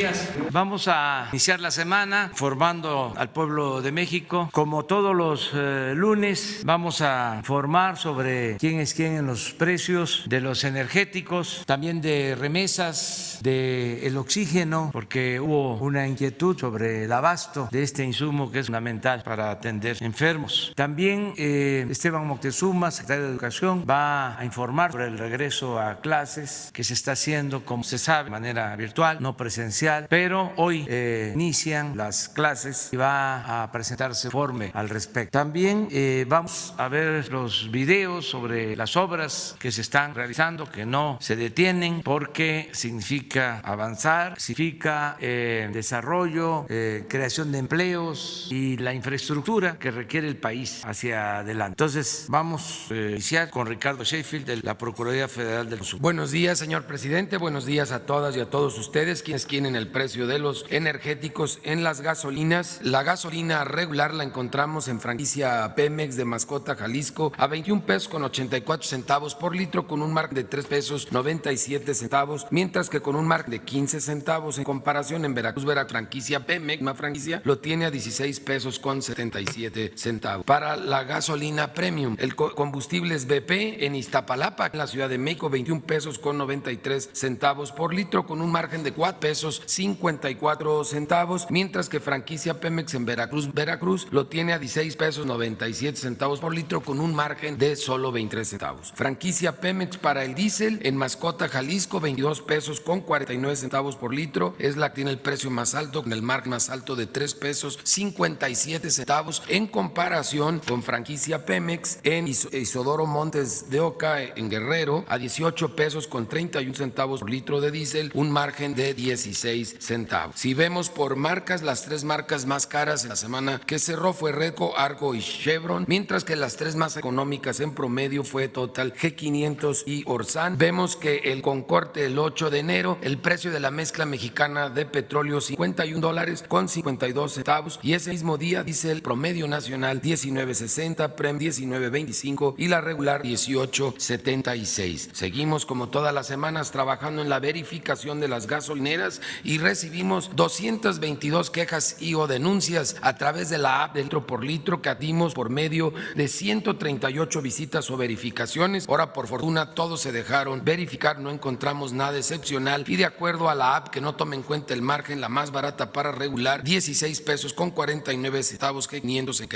días. Vamos a iniciar la semana informando al pueblo de México. Como todos los lunes, vamos a informar sobre quién es quién en los precios de los energéticos, también de remesas, del oxígeno, porque hubo una inquietud sobre el abasto de este insumo que es fundamental para atender enfermos. También Esteban Moctezuma, secretario de Educación, va a informar sobre el regreso a clases que se está haciendo, como se sabe, de manera virtual, no presencial, pero hoy inician las clases y va a presentarse informe al respecto. También vamos a ver los videos sobre las obras que se están realizando, que no se detienen, porque significa avanzar, significa desarrollo, creación de empleos y la infraestructura que requiere el país hacia adelante. Entonces vamos a iniciar con Ricardo Sheffield de la Procuraduría Federal del Consumidor. Buenos días, señor presidente. Buenos días a todas y a todos ustedes quienes quieren el precio de los energéticos en las gasolinas. La gasolina regular la encontramos en franquicia Pemex de Mascota, Jalisco, a 21 pesos con 84 centavos por litro, con un margen de 3 pesos 97 centavos, mientras que con un margen de 15 centavos en comparación en Veracruz, franquicia Pemex, una franquicia, lo tiene a 16 pesos con 77 centavos. Para la gasolina premium, el combustible es BP en Iztapalapa, en la Ciudad de México, 21 pesos con 93 centavos por litro, con un margen de 4 pesos 54 centavos, mientras que franquicia Pemex en Veracruz lo tiene a 16 pesos 97 centavos por litro, con un margen de solo 23 centavos. Franquicia Pemex para el diésel en Mascota, Jalisco, 22 pesos con 49 centavos por litro, es la que tiene el precio más alto, con el margen más alto de 3 pesos 57 centavos, en comparación con franquicia Pemex en Isidoro Montes de Oca, en Guerrero, a 18 pesos con 31 centavos por litro de diésel, un margen de 16 centavos. Si vemos por marcas, las tres marcas más caras en la semana que cerró fue Redco, Argo y Chevron, mientras que las tres más económicas en promedio fue Total, G500 y Orsan. Vemos que el concorte el 8 de enero, el precio de la mezcla mexicana de petróleo $51 con 52 centavos, y ese mismo día diésel promedio nacional 19.60, Prem 19.25 y la regular 18.76. Seguimos como todas las semanas trabajando en la verificación de las gasolineras y recibimos 222 quejas y o denuncias a través de la app del litro por litro que dimos por medio de 138 visitas o verificaciones. Ahora, por fortuna, todos se dejaron verificar, no encontramos nada excepcional, y de acuerdo a la app que no toma en cuenta el margen, la más barata para regular 16 pesos con 49 centavos, G500 en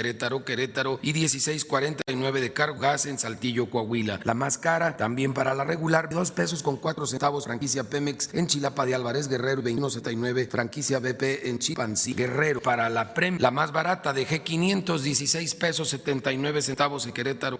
Querétaro y 16.49 de Cargo Gas en Saltillo, Coahuila. La más cara también para la regular, 2 pesos con 4 centavos, franquicia Pemex en Chilapa de Álvarez, Guerrero, 21.79, franquicia BP en Chilpancingo, Guerrero. Para la Prem, la más barata de G500, 16 pesos 79 centavos en Querétaro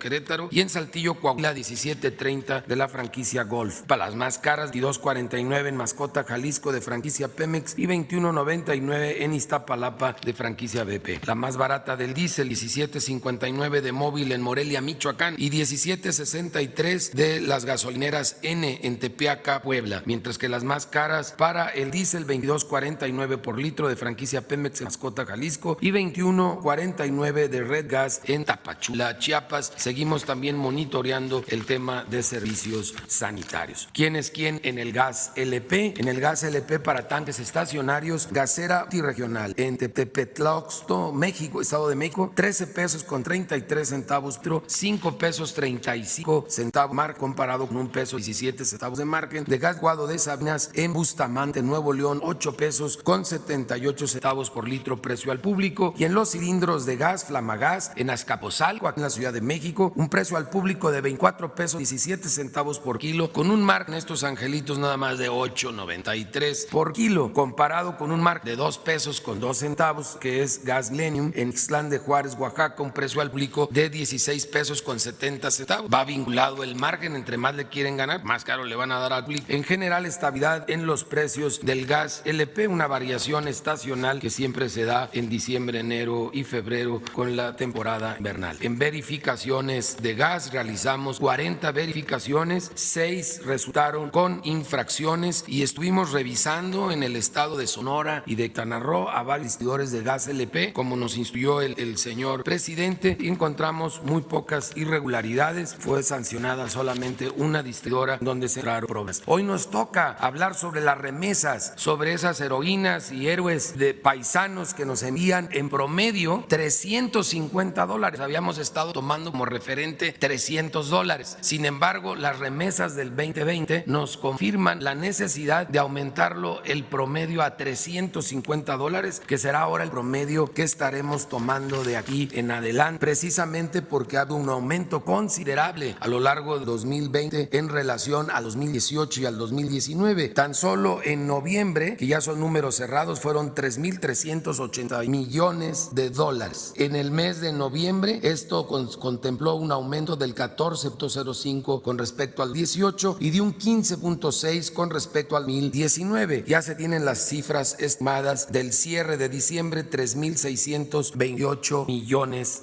y en Saltillo, Coahuila, 17.30 de la franquicia Golf. Para las más caras, 22.49 en Mascota, Jalisco de franquicia Pemex y 21.99 en Iztapalapa de franquicia BP. La más barata del diésel, 17.59 de Móvil en Morelia, Michoacán y 17.63 de las gasolineras N en Tepeaca, Puebla, mientras que las más caras para el diésel, 22.49 por litro de franquicia Pemex en Mascota, Jalisco y 21.49 de Red Gas en Tapachula, Chiapas. Seguimos también monitoreando el tema de servicios sanitarios. ¿Quién es quién en el gas LP? En el gas LP para tanques estacionarios, gasera multirregional en Tepetlaxto, México, Estado de México, 13 pesos con 33 centavos, 5 pesos 35 centavos margen, comparado con 1 peso 17 centavos de margen. De gas Guado de Sabinas en Bustamante, Nuevo León, 8 pesos con 78 centavos por litro, precio al público. Y en los cilindros de gas Flamagas en Azcapotzalco, aquí en la Ciudad de México, un precio al público de 24 pesos 17 centavos por kilo, con un margen estos angelitos nada más de 8.93 por kilo, comparado con un margen de 2 pesos con 2 centavos que es gas Lenium en Ixtlán de Juárez, Oaxaca, un precio al público de 16 pesos con 70 centavos. Va vinculado el margen, entre más le quieren ganar, más caro le van a dar al público. En general, estabilidad en los precios del gas LP, una variación estacional que siempre se da en diciembre, enero y febrero con la temporada invernal. En verificaciones de gas realizamos 40 verificaciones, 6 resultaron con infracciones y estuvimos revisando en el estado de Sonora y de Quintana Roo a varios distribuidores de gas LP, como nos instruyó el señor presidente, y encontramos muy pocas irregularidades. Fue sancionada solamente una distribuidora donde se encontraron problemas. Hoy nos toca hablar sobre las remesas sobre esas heroínas y héroes de paisanos que nos envían en promedio $350. Habíamos estado tomando como referente $300. Sin embargo, las remesas del 2020 nos confirman la necesidad de aumentarlo el promedio a $350, que será ahora el promedio que estaremos tomando de aquí en adelante, precisamente porque ha habido un aumento considerable a lo largo de 2020 en relación a 2018 y al 2019. Tan solo en noviembre, que ya son números cerrados, fueron $3,380 millones. En el mes de noviembre, esto contempló un aumento del 14.05 con respecto al 18 y de un 15.6 con respecto al 2019. Ya se tienen las cifras estimadas del cierre de diciembre, $3,628 millones.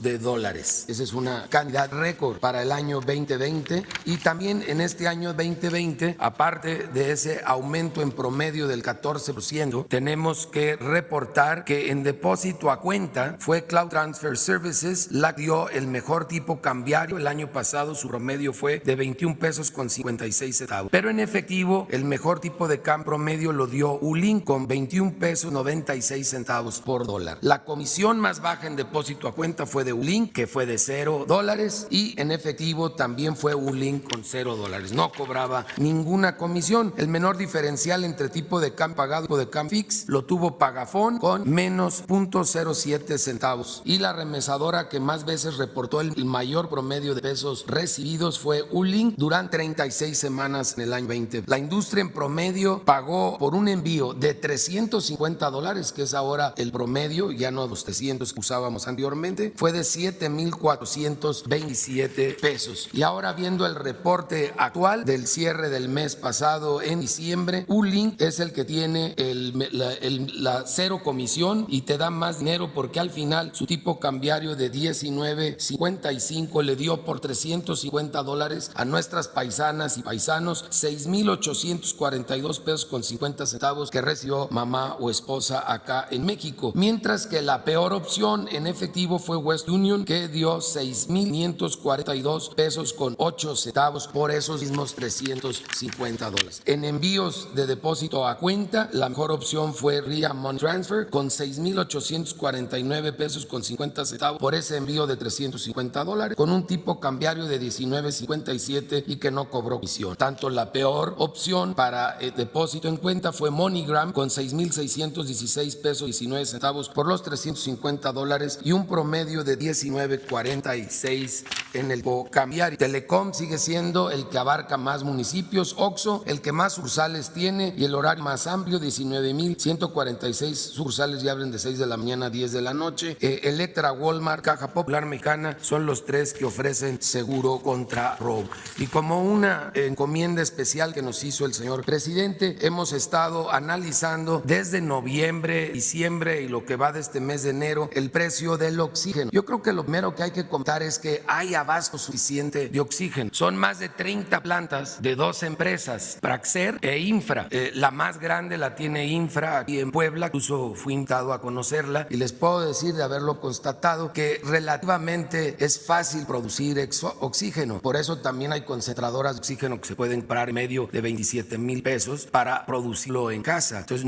Esa es una cantidad récord para el año 2020, y también en este año 2020, aparte de ese aumento en promedio del 14%, tenemos que reportar que en depósito a cuenta fue Cloud Transfer Services la que dio el mejor tipo cambiario. El año pasado su promedio fue de 21 pesos con 56 centavos, pero en efectivo el mejor tipo de cambio promedio lo dio Ulink con 21 pesos 96 centavos por dólar. La comisión más baja en depósito a cuenta fue de Ulink, que fue de $0, y en efectivo también fue Ulink con $0. No cobraba ninguna comisión. El menor diferencial entre tipo de cambio pagado y tipo de cambio fix lo tuvo Pagafón con menos .07 centavos, y la remesadora que más veces reportó el mayor promedio de pesos recibidos fue Ulink durante 36 semanas en el año 20. La industria en promedio pagó por un envío de $350, que es ahora el promedio, ya no los 300 que usábamos anteriormente, fue de $7,427. Y ahora, viendo el reporte actual del cierre del mes pasado en diciembre, Ulink es el que tiene la cero comisión y te da más dinero, porque al final su tipo cambiario de 19.55 le dio por $350 a nuestras paisanas y paisanos $6,842 pesos con 50 centavos que recibió mamá o esposa acá en México, mientras que la peor opción en efectivo fue West Union, que dio $6,542 pesos con 8 centavos por esos mismos $350. En envíos de depósito a cuenta, la mejor opción fue Ria Money Transfer con $6,849 pesos con 50 centavos por ese envío de $350, con un tipo cambiario de 19.57 y que no cobró comisión. Tanto la peor opción para depósito en cuenta fue MoneyGram con $6,616 pesos 19 centavos por los $350 y un promedio de 19.46 en el cambiario. Telecom sigue siendo el que abarca más municipios, Oxxo el que más sucursales tiene y el horario más amplio, 19,146 sucursales y abren de 6 de la mañana a 10 de la noche. Electra, Walmart, Caja Popular Mexicana son los tres que ofrecen seguro contra robo. Y como una encomienda especial que nos hizo el señor presidente, hemos estado analizando desde noviembre, diciembre y lo que va de este mes de enero el precio del oxígeno. Yo creo que lo primero que hay que contar es que hay abasto suficiente de oxígeno. Son más de 30 plantas de 2 empresas, Praxair e Infra. La más grande la tiene Infra aquí en Puebla, incluso fui invitado a conocerla y les puedo decir, de haberlo constatado, que relativamente es fácil producir oxígeno. Por eso también hay concentradoras de oxígeno que se pueden comprar en medio de 27,000 pesos para producirlo en casa. Entonces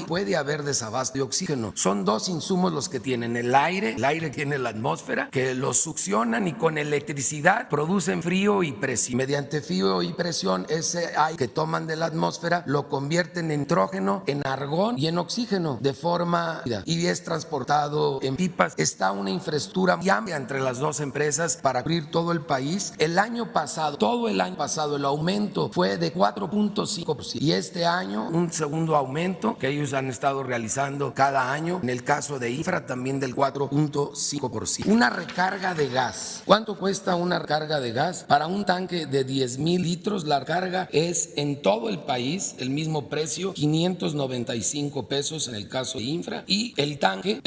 puede haber desabasto de oxígeno. Son 2 insumos los que tienen: el aire tiene la atmósfera, que lo succionan y con electricidad producen frío y presión. Mediante frío y presión, ese aire que toman de la atmósfera lo convierten en nitrógeno, en argón y en oxígeno de forma y es transportado en pipas. Está una infraestructura muy amplia entre las 2 empresas para cubrir todo el país. Todo el año pasado el aumento fue de 4.5% y este año un segundo aumento que ellos han estado realizando cada año. En el caso de Infra también del 4.5%. Una recarga de gas. ¿Cuánto cuesta una recarga de gas? Para un tanque de 10,000 litros la recarga es en todo el país el mismo precio, 595 pesos en el caso de Infra, y el tanque,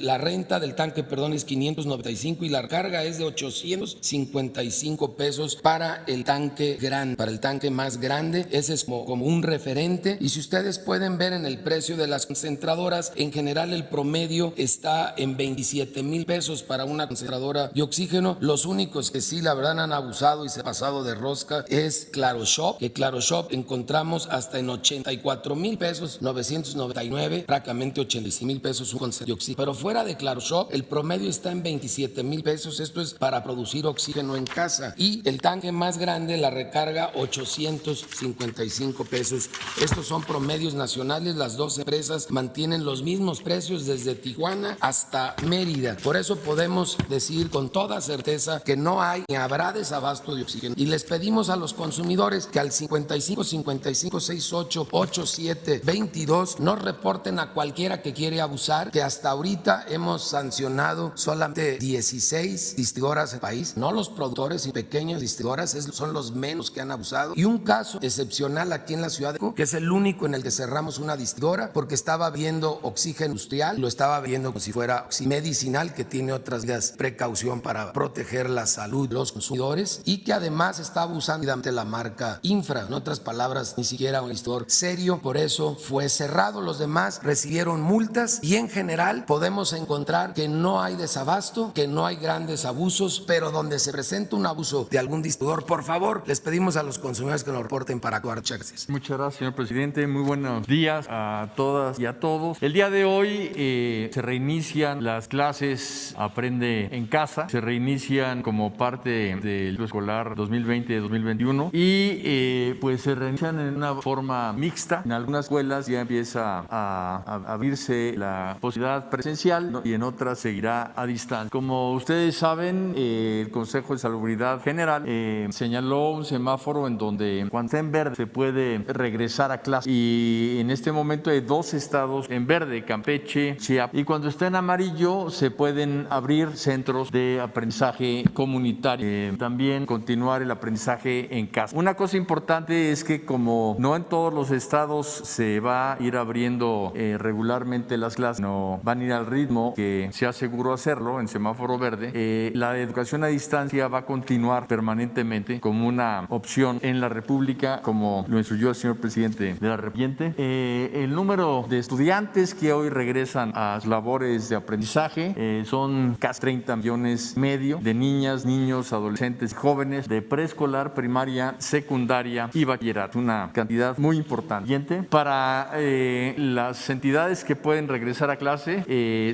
la renta del tanque, es 595 y la recarga es de 855 pesos para el tanque grande, para el tanque más grande. Ese es como un referente. Y si ustedes pueden ver en el precio de las concentradoras, en general el promedio está en 27,000 pesos para una concentradora de oxígeno. Los únicos únicos que sí, la verdad, han abusado y se han pasado de rosca es Claro Shop, que Claro Shop encontramos hasta en 84,000 pesos, 999, prácticamente 86,000 pesos un concentrado de oxígeno. Pero fuera de Claro Shop, el promedio está en 27,000 pesos. Esto es para producir oxígeno en casa. Y el tanque más grande, la recarga, 855 pesos. Estos son promedios nacionales. Las dos empresas mantienen los mismos precios desde Tijuana hasta Mérida. Por eso podemos decir con toda certeza que no hay ni habrá desabasto de oxígeno. Y les pedimos a los consumidores que al 55 55 68 87 22 nos reporten a cualquiera que quiere abusar, que hasta ahorita hemos sancionado solamente 16 distribuidoras en el país, no los productores y pequeñas distribuidoras, son los menos que han abusado. Y un caso excepcional aquí en la ciudad de México, que es el único en el que cerramos una distribuidora porque estaba viendo oxígeno industrial, lo estaba viendo como si fuera medicinal, que tiene otras medidas de precaución para proteger la salud de los consumidores, y que además estaba usando de la marca Infra, en otras palabras, ni siquiera un distribuidor serio. Por eso fue cerrado. Los demás recibieron multas y en general podemos encontrar que no hay desabasto, que no hay grandes abusos, pero donde se presenta un abuso de algún distribuidor, por favor, les pedimos a los consumidores que nos reporten para actuar. Muchas gracias. Muchas gracias, señor presidente. Muy buenos días a todas y a todos. El día de hoy se reinician las clases Aprende en Casa, se reinician como parte del ciclo escolar 2020-2021 y pues se reinician en una forma mixta. En algunas escuelas ya empieza a abrirse la posibilidad presencial, ¿no? Y en otras seguirá a distancia. Como ustedes saben, el Consejo de Salubridad General señaló un semáforo en donde cuando está en verde se puede regresar a clase, y en este momento hay 2 estados en verde, Campeche, Chiapas, y cuando está en amarillo se pueden abrir centros de aprendizaje comunitario, también continuar el aprendizaje en casa. Una cosa importante es que como no en todos los estados se va a ir abriendo regularmente las clases, no van a ir al ritmo que sea seguro hacerlo en semáforo verde, la educación a distancia va a continuar permanentemente como una opción en la República, como lo instruyó el señor presidente de la República. El número de estudiantes que hoy regresan a sus labores de aprendizaje son casi 30 millones y medio de niñas, niños, adolescentes y jóvenes de preescolar, primaria, secundaria y bachillerato, una cantidad muy importante. Para las entidades que pueden regresar a clase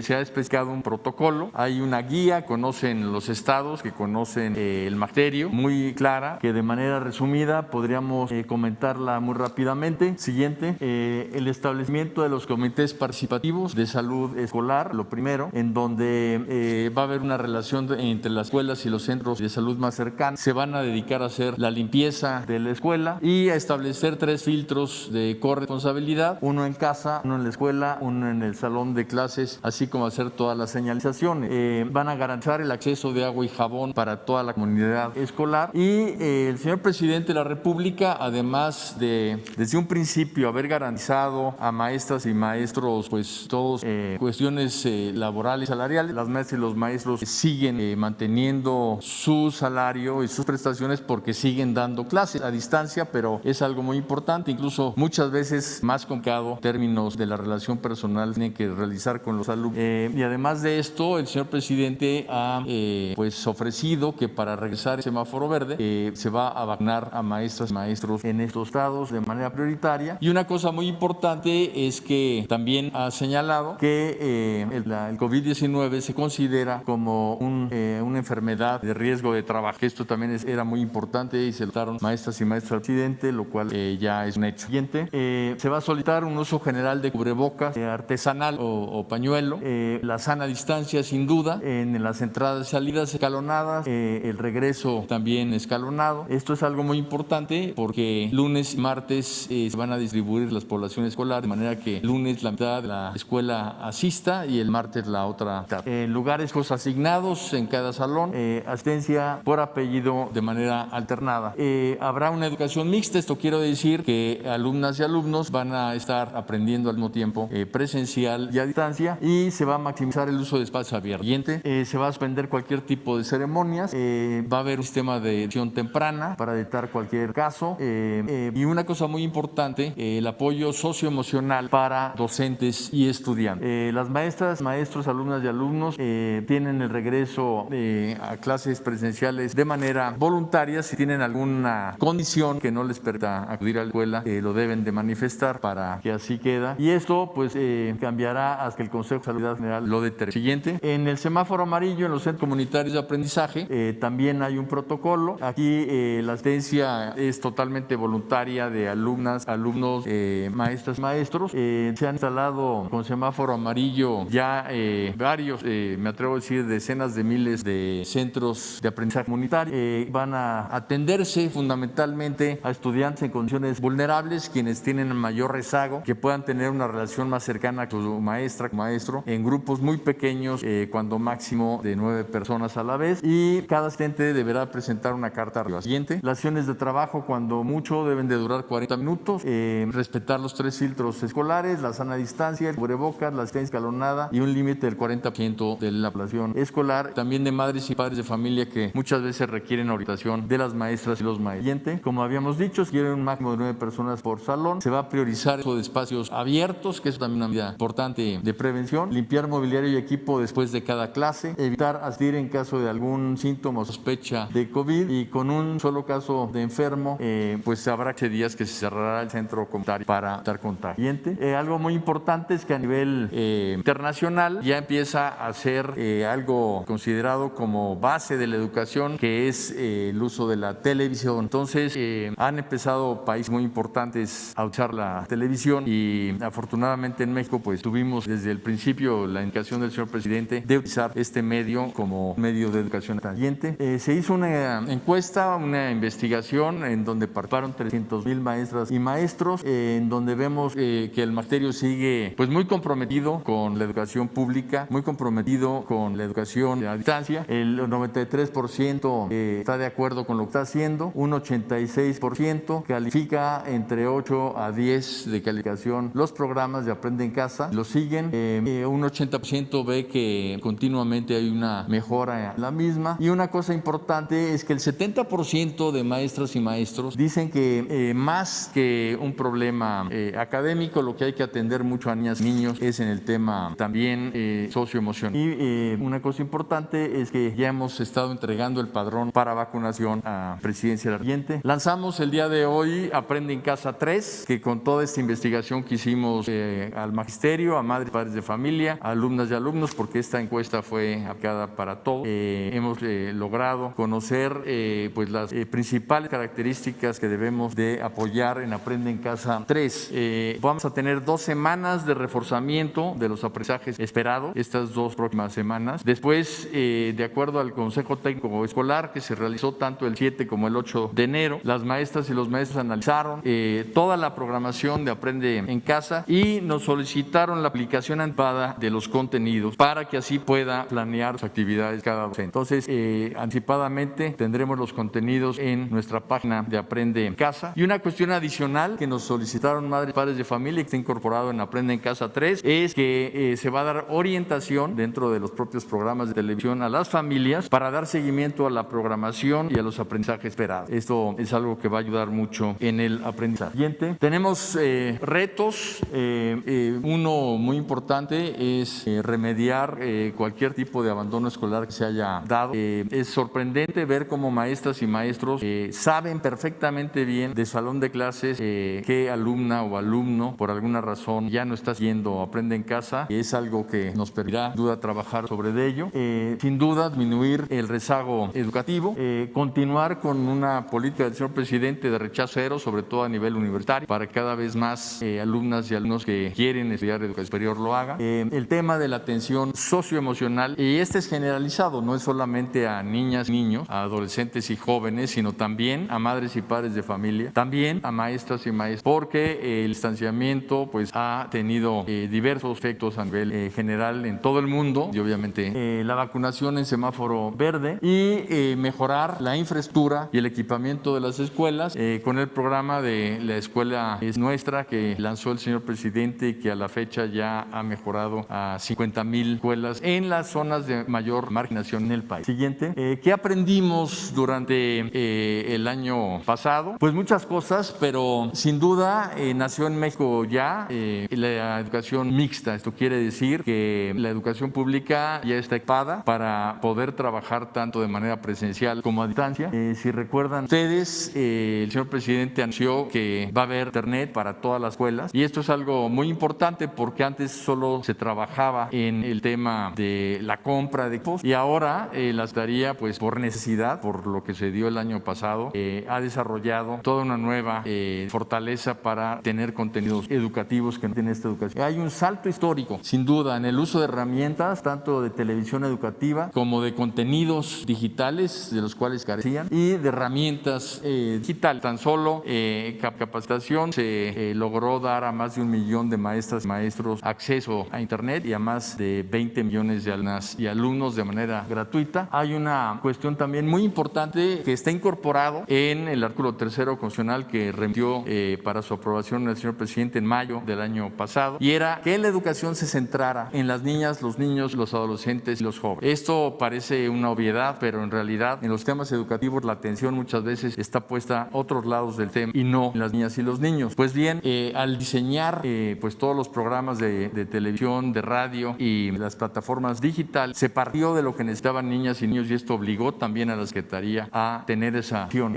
se ha especificado un protocolo, hay una guía, conocen los estados, que conocen el magisterio, muy clara, que de manera resumida podríamos comentarla muy rápidamente. Siguiente, el establecimiento de los comités participativos de salud escolar, lo primero, en donde va a haber una relación entre las escuelas y los centros de salud más cercanos. Se van a dedicar a hacer la limpieza de la escuela y a establecer 3 filtros de corresponsabilidad, uno en casa, uno en la escuela, uno en el salón de clases, así como hacer todas las señalizaciones. Van a garantizar el acceso de agua y jabón para toda la comunidad escolar, y el señor presidente de la República, además de desde un principio haber garantizado a maestras y maestros pues todos cuestiones laborales, salariales, las maestras y los maestros siguen manteniendo su salario y sus prestaciones porque siguen dando clases a distancia, pero es algo muy importante, incluso muchas veces más complicado en términos de la relación personal que tienen que realizar con los alumnos. Y además de esto, el señor presidente ha pues ofrecido que para regresar el semáforo verde se va a vacunar a maestras y maestros en estos estados de manera prioritaria. Y una cosa muy importante es que también ha señalado que el COVID-19 se considera como una enfermedad de riesgo de trabajo. Esto también era muy importante y se lo daron maestras y maestros al presidente, lo cual ya es un hecho. Siguiente, se va a solicitar un uso general de cubrebocas artesanal o pañuelo, la sana distancia sin duda, en las entradas y salidas escalonadas, el regreso también escalonado. Esto es algo muy importante porque lunes y martes se van a distribuir las poblaciones escolares, de manera que lunes la mitad de la escuela asista y el martes la otra mitad. Lugares asignados en cada salón, asistencia por apellido de manera alternada. Habrá una educación mixta, esto quiero decir que alumnas y alumnos van a estar aprendiendo al mismo tiempo presencial y a distancia, y se va a maximizar el uso de espacios abiertos. Siguiente, se va a suspender cualquier tipo de ceremonias, va a haber un sistema de detección temprana para detectar cualquier caso, y una cosa muy importante, el apoyo socioemocional para docentes y estudiantes. Las maestras, maestros, alumnas y alumnos tienen el regreso a clases presenciales de manera voluntaria. Si tienen alguna condición que no les permita acudir a la escuela, lo deben de manifestar para que así queda. Y esto pues cambiará hasta que el Consejo de Salud General lo determine. Siguiente. En el semáforo amarillo, en los centros comunitarios de aprendizaje, también hay un protocolo. Aquí la asistencia es totalmente voluntaria de alumnas, alumnos, maestras, maestros. Se han instalado con semáforo amarillo ya varios, me atrevo a decir, decenas de miles de centros de aprendizaje comunitario. Van a atenderse fundamentalmente a estudiantes en condiciones vulnerables, quienes tienen mayor rezago, que puedan tener una relación más cercana con su maestra, maestro, en grupos muy pequeños, cuando máximo de 9 personas a la vez, y cada asistente deberá presentar una carta arriba. Siguiente. Las sesiones de trabajo, cuando mucho, deben de durar 40 minutos, respetar los 3 filtros escolares, la sana distancia, el cubrebocas, la asistencia escalonada y un límite del 40% de la población escolar, también de madres y padres de familia que muchas veces requieren orientación de las maestras y los maestros. Siguiente. Como habíamos dicho, si quieren un máximo de 9 personas por salón, se va a priorizar eso de espacios abiertos, que es también una medida importante de prevención, limpiar mobiliario y equipo después de cada clase, evitar asistir en caso de algún síntoma o sospecha de COVID, y con un solo caso de enfermo, pues habrá 8 días que se cerrará el centro comunitario para evitar contagio. Siguiente. Algo muy importante es que a nivel internacional ya empieza a ser algo considerado como base de la educación, que es el uso de la televisión. Entonces han empezado países muy importantes a usar la televisión, y afortunadamente en México pues tuvimos desde el principio la indicación del señor presidente de utilizar este medio como medio de educación. Siguiente. Se hizo una encuesta, una investigación en donde participaron 300,000 maestras y maestros, en donde vemos que el magisterio sigue pues muy comprometido con la educación pública, muy comprometido con la educación a distancia. El 93% está de acuerdo con lo que está haciendo, un 86% califica entre 8 a 10 de calificación los programas de Aprende en Casa, lo siguen, un 80% ve que continuamente hay una mejora en la misma, y una cosa importante es que el 70% de maestras y maestros dicen que más que un problema académico, lo que hay que atender mucho a niñas y niños es en el tema también socioemocional. Y una cosa importante es que ya hemos estado entregando el padrón para vacunación a Presidencia del Siguiente. Lanzamos el día de hoy Aprende en Casa 3, que con toda esta investigación que hicimos al magisterio, a madres y padres de familia, a alumnas y alumnos, porque esta encuesta fue aplicada para todos, hemos logrado conocer pues las principales características que debemos de apoyar en Aprende en Casa 3. Vamos a tener 2 semanas de reforzamiento de los aprendizajes esperados, estas 2 próximas semanas. Después, de acuerdo al Consejo Técnico Escolar, que se realizó tanto el 7 como el 8 de enero, las maestras y los maestros analizaron toda la programación de Aprende en Casa y nos solicitaron la aplicación anticipada de los contenidos para que así pueda planear sus actividades cada docente. Entonces, anticipadamente tendremos los contenidos en nuestra página de Aprende en Casa. Y una cuestión adicional que nos solicitaron madres y padres de familia, que está incorporado en Aprende en Casa 3, es que se va a dar orientación dentro de los propios programas de televisión a las familias para dar seguimiento a la programación y a los aprendizajes esperados. Esto es algo que va a ayudar mucho en el aprendizaje. Siguiente. Tenemos retos. Uno muy importante es remediar cualquier tipo de abandono escolar que se haya dado. Es sorprendente ver cómo maestras y maestros saben perfectamente bien de salón de clases qué alumna o alumno por alguna razón ya no está haciendo Aprende en Casa, y es algo que nos permitirá sin duda trabajar sobre ello. Sin duda disminuir el rezago educativo, continuar con una política del señor presidente de rechazo cero, sobre todo a nivel universitario, para que cada vez más alumnas y alumnos que quieren estudiar educación superior lo hagan. El tema de la atención socioemocional, y este es generalizado, no es solamente a niñas, niños, a adolescentes y jóvenes, sino también a madres y padres de familia, también a maestras y maestros, porque el distanciamiento pues ha tenido diversos efectos a nivel general en todo el mundo, y obviamente la vacunación en semáforo verde, y mejorar la infraestructura y el equipamiento de las escuelas con el programa de La Escuela es Nuestra, que lanzó el señor presidente y que a la fecha ya ha mejorado a 50,000 escuelas en las zonas de mayor marginación en el país. Siguiente. ¿Qué aprendimos durante el año pasado? Pues muchas cosas, pero sin duda nació en México ya la educación mixta. Esto quiere decir que la educación pública ya está equipada para poder trabajar tanto de manera presencial como a distancia. Si recuerdan ustedes, el señor presidente anunció que va a haber internet para todas las escuelas, y esto es algo muy importante porque antes solo se trabajaba en el tema de la compra de equipos, y ahora la Secretaría, pues por necesidad, por lo que se dio el año pasado, ha desarrollado toda una nueva fortaleza para tener contenidos educativos que no tiene esta educación. Hay un salto histórico, sin duda, en el uso de herramientas, tanto de televisión educativa como de contenidos digitales, de los cuales carecían, y de herramientas digitales. Tan solo capacitación se logró dar a más de 1 millón de maestras y maestros acceso a Internet, y a más de 20 millones de alumnas y alumnos de manera gratuita. Hay una cuestión también muy importante que está incorporado en el artículo 3º constitucional que remitió para su aprobación el señor presidente en mayo del año pasado, y era que la educación se centrara en las niñas, los niños, los adolescentes y los jóvenes. Esto parece una obviedad, pero en realidad en los temas educativos la atención muchas veces está puesta a otros lados del tema y no en las niñas y los niños. Pues bien, al diseñar pues todos los programas de televisión, de radio y las plataformas digitales, se partió de lo que necesitaban niñas y niños, y esto obligó también a la Secretaría a tener esa acción.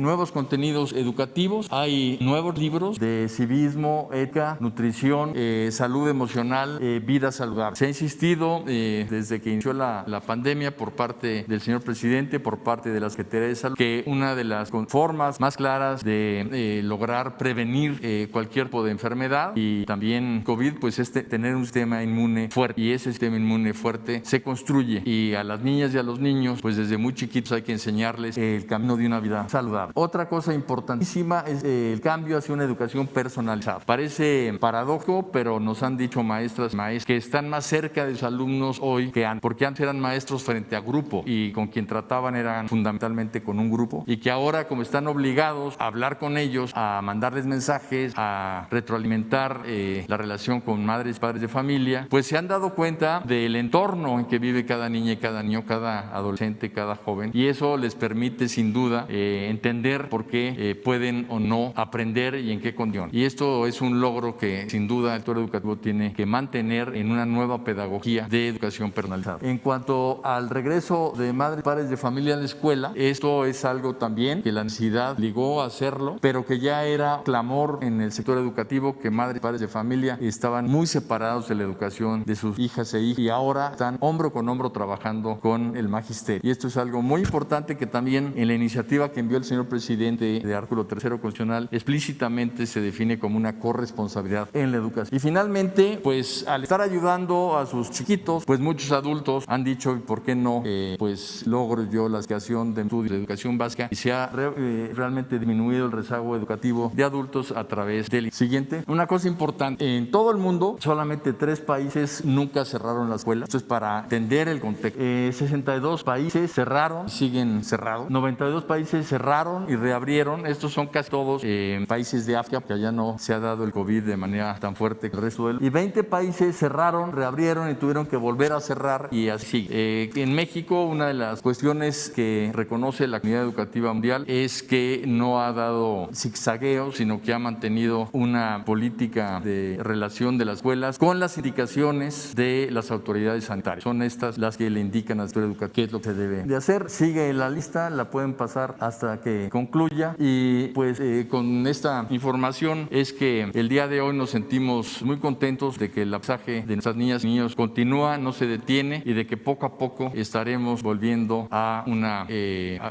Nuevos contenidos educativos, hay nuevos libros de civismo, ética, nutrición, salud emocional, vida saludable. Se ha insistido desde que inició la pandemia por parte del señor presidente, por parte de la Secretaría de Salud, que una de las formas más claras de lograr prevenir cualquier tipo de enfermedad, y también COVID, pues es tener un sistema inmune fuerte, y ese sistema inmune fuerte se construye, y a las niñas y a los niños pues desde muy chiquitos hay que enseñarles el camino de una vida saludable. Otra cosa importantísima es el cambio hacia una educación personalizada. Parece paradójico, pero nos han dicho maestras y maestros que están más cerca de sus alumnos hoy que antes, porque antes eran maestros frente a grupo y con quien trataban eran fundamentalmente con un grupo, y que ahora, como están obligados a hablar con ellos, a mandarles mensajes, a retroalimentar la relación con madres y padres de familia, pues se han dado cuenta del entorno en que vive cada niña y cada niño, cada adolescente, cada joven, y eso les permite sin duda entender por qué pueden o no aprender y en qué condición. Y esto es un logro que sin duda el sector educativo tiene que mantener en una nueva pedagogía de educación personalizada. En cuanto al regreso de madres y padres de familia a la escuela, esto es algo también que la necesidad obligó a hacerlo, pero que ya era clamor en el sector educativo, que madres y padres de familia estaban muy separados de la educación de sus hijas e hijos, y ahora están hombro con hombro trabajando con el magisterio. Y esto es algo muy importante que también en la iniciativa que envió el señor presidente de artículo 3º constitucional explícitamente se define como una corresponsabilidad en la educación. Y finalmente, pues al estar ayudando a sus chiquitos, pues muchos adultos han dicho, ¿por qué no pues logro yo la educación de estudios de educación básica? Y se ha realmente disminuido el rezago educativo de adultos a través del siguiente. Una cosa importante, en todo el mundo solamente 3 países nunca cerraron la escuela. Esto es para entender el contexto. 62 países cerraron y siguen cerrados. 92 países cerraron y reabrieron. Estos son casi todos países de África, que allá no se ha dado el COVID de manera tan fuerte que el resto del. Y 20 países cerraron, reabrieron y tuvieron que volver a cerrar, y así. En México, una de las cuestiones que reconoce la comunidad educativa mundial es que no ha dado zigzagueos, sino que ha mantenido una política de relación de las escuelas con las indicaciones de las autoridades sanitarias. Son estas las que le indican al sector educativo qué es lo que se debe de hacer. Sigue la lista, la pueden pasar hasta que concluya, y pues con esta información es que el día de hoy nos sentimos muy contentos de que el aprendizaje de nuestras niñas y niños continúa, no se detiene, y de que poco a poco estaremos volviendo a una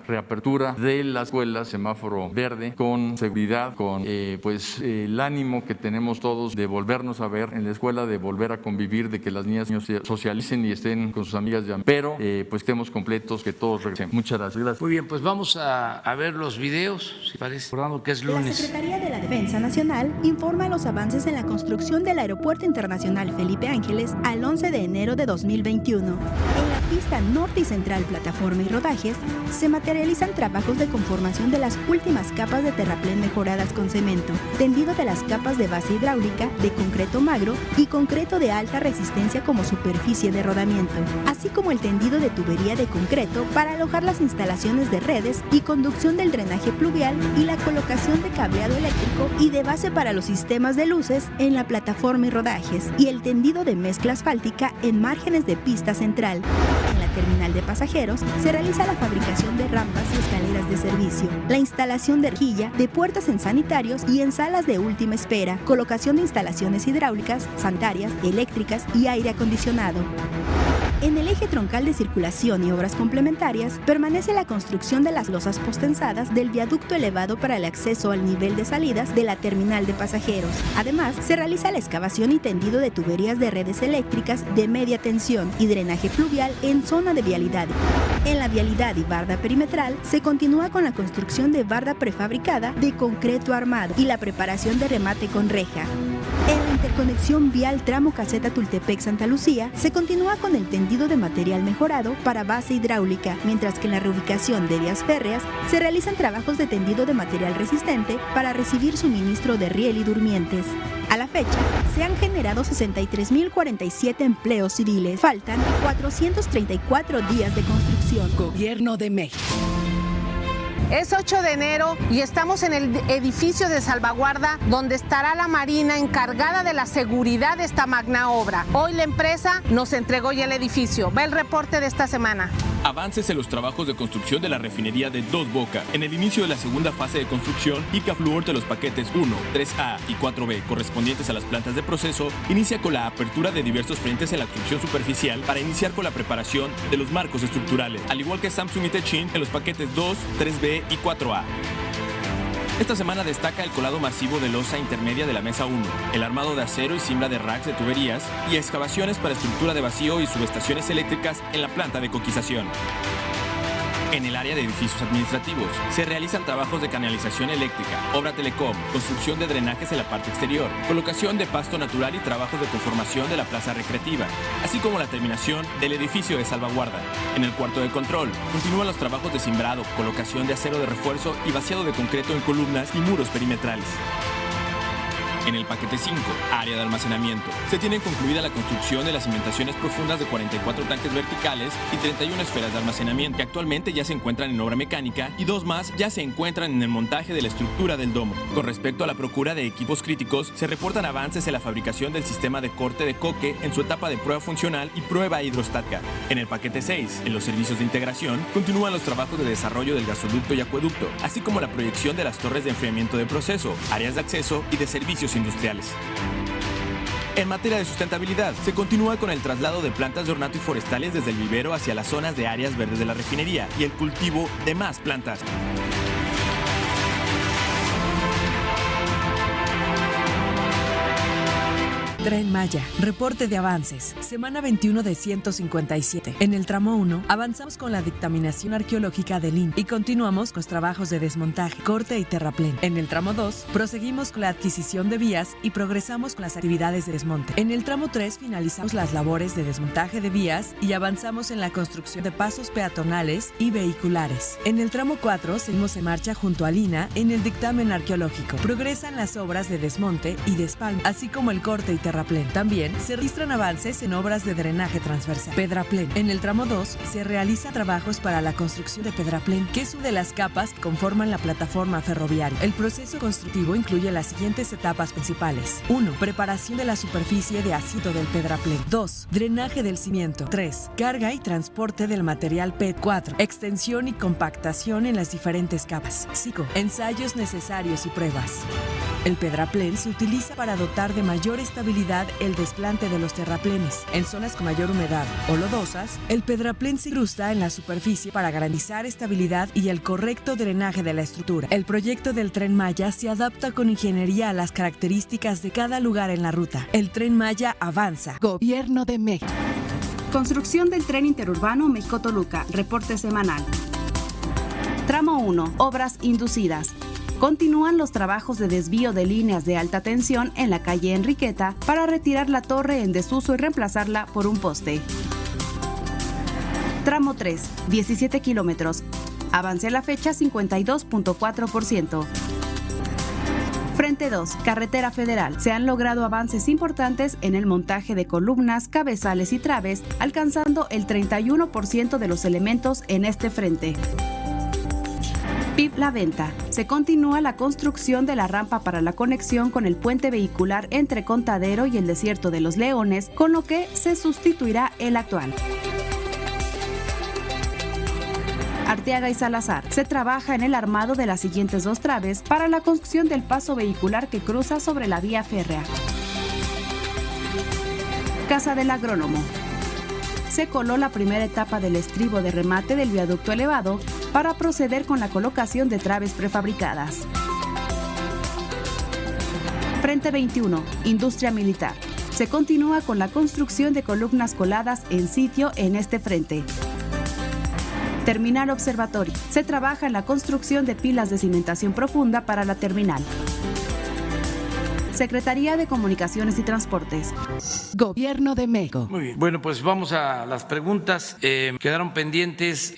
reapertura de la escuela, semáforo verde, con seguridad, con pues el ánimo que tenemos todos de volvernos a ver en la escuela, de volver a convivir, de que las niñas y niños socialicen y estén con sus amigas ya, pero pues estemos completos, que todos regresemos. Muchas gracias. Muy bien, pues vamos a ver los videos, si parece, recordando que es lunes. La Secretaría de la Defensa Nacional informa los avances en la construcción del Aeropuerto Internacional Felipe Ángeles al 11 de enero de 2021. En la pista norte y central, plataforma y rodajes, se materializan trabajos de conformación de las últimas capas de terraplén mejoradas con cemento, tendido de las capas de base hidráulica, de concreto magro y concreto de alta resistencia como superficie de rodamiento, así como el tendido de tubería de concreto para alojar las instalaciones de redes y conducción del drenaje pluvial, y la colocación de cableado eléctrico y de base para los sistemas de luces en la plataforma y rodajes, y el tendido de mezcla asfáltica en márgenes de pista central. En la terminal terminal de pasajeros se realiza la fabricación de rampas y escaleras de servicio, la instalación de rejilla, de puertas en sanitarios y en salas de última espera, colocación de instalaciones hidráulicas, sanitarias, eléctricas y aire acondicionado. En el eje troncal de circulación y obras complementarias, permanece la construcción de las losas postensadas del viaducto elevado para el acceso al nivel de salidas de la terminal de pasajeros. Además, se realiza la excavación y tendido de tuberías de redes eléctricas de media tensión y drenaje pluvial en zona de vialidad. En la vialidad y barda perimetral, se continúa con la construcción de barda prefabricada de concreto armado y la preparación de remate con reja. En la interconexión vial tramo Caseta Tultepec-Santa Lucía, se continúa con el tendido de material mejorado para base hidráulica, mientras que en la reubicación de vías férreas se realizan trabajos de tendido de material resistente para recibir suministro de riel y durmientes. A la fecha, se han generado 63.047 empleos civiles. Faltan 434 días de construcción. Gobierno de México. Es 8 de enero y estamos en el edificio de salvaguarda donde estará la Marina encargada de la seguridad de esta magna obra. Hoy la empresa nos entregó ya el edificio. Ve el reporte de esta semana. Avances en los trabajos de construcción de la refinería de Dos Bocas. En el inicio de la segunda fase de construcción, Icafluor de los paquetes 1, 3A y 4B correspondientes a las plantas de proceso, inicia con la apertura de diversos frentes en la construcción superficial para iniciar con la preparación de los marcos estructurales, al igual que Samsung y Techin en los paquetes 2, 3B y 4A. Esta semana destaca el colado masivo de losa intermedia de la mesa 1, el armado de acero y cimbra de racks de tuberías y excavaciones para estructura de vacío y subestaciones eléctricas en la planta de coquización. En el área de edificios administrativos, se realizan trabajos de canalización eléctrica, obra telecom, construcción de drenajes en la parte exterior, colocación de pasto natural y trabajos de conformación de la plaza recreativa, así como la terminación del edificio de salvaguarda. En el cuarto de control, continúan los trabajos de cimbrado, colocación de acero de refuerzo y vaciado de concreto en columnas y muros perimetrales. En el paquete 5, área de almacenamiento, se tiene concluida la construcción de las cimentaciones profundas de 44 tanques verticales y 31 esferas de almacenamiento, que actualmente ya se encuentran en obra mecánica y 2 más ya se encuentran en el montaje de la estructura del domo. Con respecto a la procura de equipos críticos, se reportan avances en la fabricación del sistema de corte de coque en su etapa de prueba funcional y prueba hidrostática. En el paquete 6, en los servicios de integración, continúan los trabajos de desarrollo del gasoducto y acueducto, así como la proyección de las torres de enfriamiento de proceso, áreas de acceso y de servicios industriales. En materia de sustentabilidad, se continúa con el traslado de plantas de ornato y forestales desde el vivero hacia las zonas de áreas verdes de la refinería y el cultivo de más plantas. Tren Maya, reporte de avances, semana 21 de 157. En el tramo 1, avanzamos con la dictaminación arqueológica del INPE y continuamos con los trabajos de desmontaje, corte y terraplén. En el tramo 2, proseguimos con la adquisición de vías y progresamos con las actividades de desmonte. En el tramo 3, finalizamos las labores de desmontaje de vías y avanzamos en la construcción de pasos peatonales y vehiculares. En el tramo 4, seguimos en marcha junto al INAH en el dictamen arqueológico. Progresan las obras de desmonte y despalme, así como el corte y terraplén. También se registran avances en obras de drenaje transversal. Pedraplén. En el tramo 2 se realizan trabajos para la construcción de pedraplén, que es una de las capas que conforman la plataforma ferroviaria. El proceso constructivo incluye las siguientes etapas principales. 1. Preparación de la superficie de asiento del pedraplén. 2. Drenaje del cimiento. 3. Carga y transporte del material PET. 4. Extensión y compactación en las diferentes capas. 5. Ensayos necesarios y pruebas. El pedraplén se utiliza para dotar de mayor estabilidad el desplante de los terraplenes. En zonas con mayor humedad o lodosas, el pedraplén se incrusta en la superficie para garantizar estabilidad y el correcto drenaje de la estructura. El proyecto del Tren Maya se adapta con ingeniería a las características de cada lugar en la ruta. El Tren Maya avanza. Gobierno de México. Construcción del tren interurbano México-Toluca, reporte semanal. Tramo 1, obras inducidas. Continúan los trabajos de desvío de líneas de alta tensión en la calle Enriqueta para retirar la torre en desuso y reemplazarla por un poste. Tramo 3, 17 kilómetros. Avance a la fecha 52.4%. Frente 2, Carretera Federal. Se han logrado avances importantes en el montaje de columnas, cabezales y traves, alcanzando el 31% de los elementos en este frente. PIB La Venta. Se continúa la construcción de la rampa para la conexión con el puente vehicular entre Contadero y el Desierto de los Leones, con lo que se sustituirá el actual. Arteaga y Salazar. Se trabaja en el armado de las siguientes 2 traves para la construcción del paso vehicular que cruza sobre la vía férrea. Casa del Agrónomo. Se coló la primera etapa del estribo de remate del viaducto elevado para proceder con la colocación de traves prefabricadas. Frente 21, Industria Militar. Se continúa con la construcción de columnas coladas en sitio en este frente. Terminal Observatorio. Se trabaja en la construcción de pilas de cimentación profunda para la terminal. Secretaría de Comunicaciones y Transportes. Gobierno de México. Muy bien. Bueno, pues vamos a las preguntas. Quedaron pendientes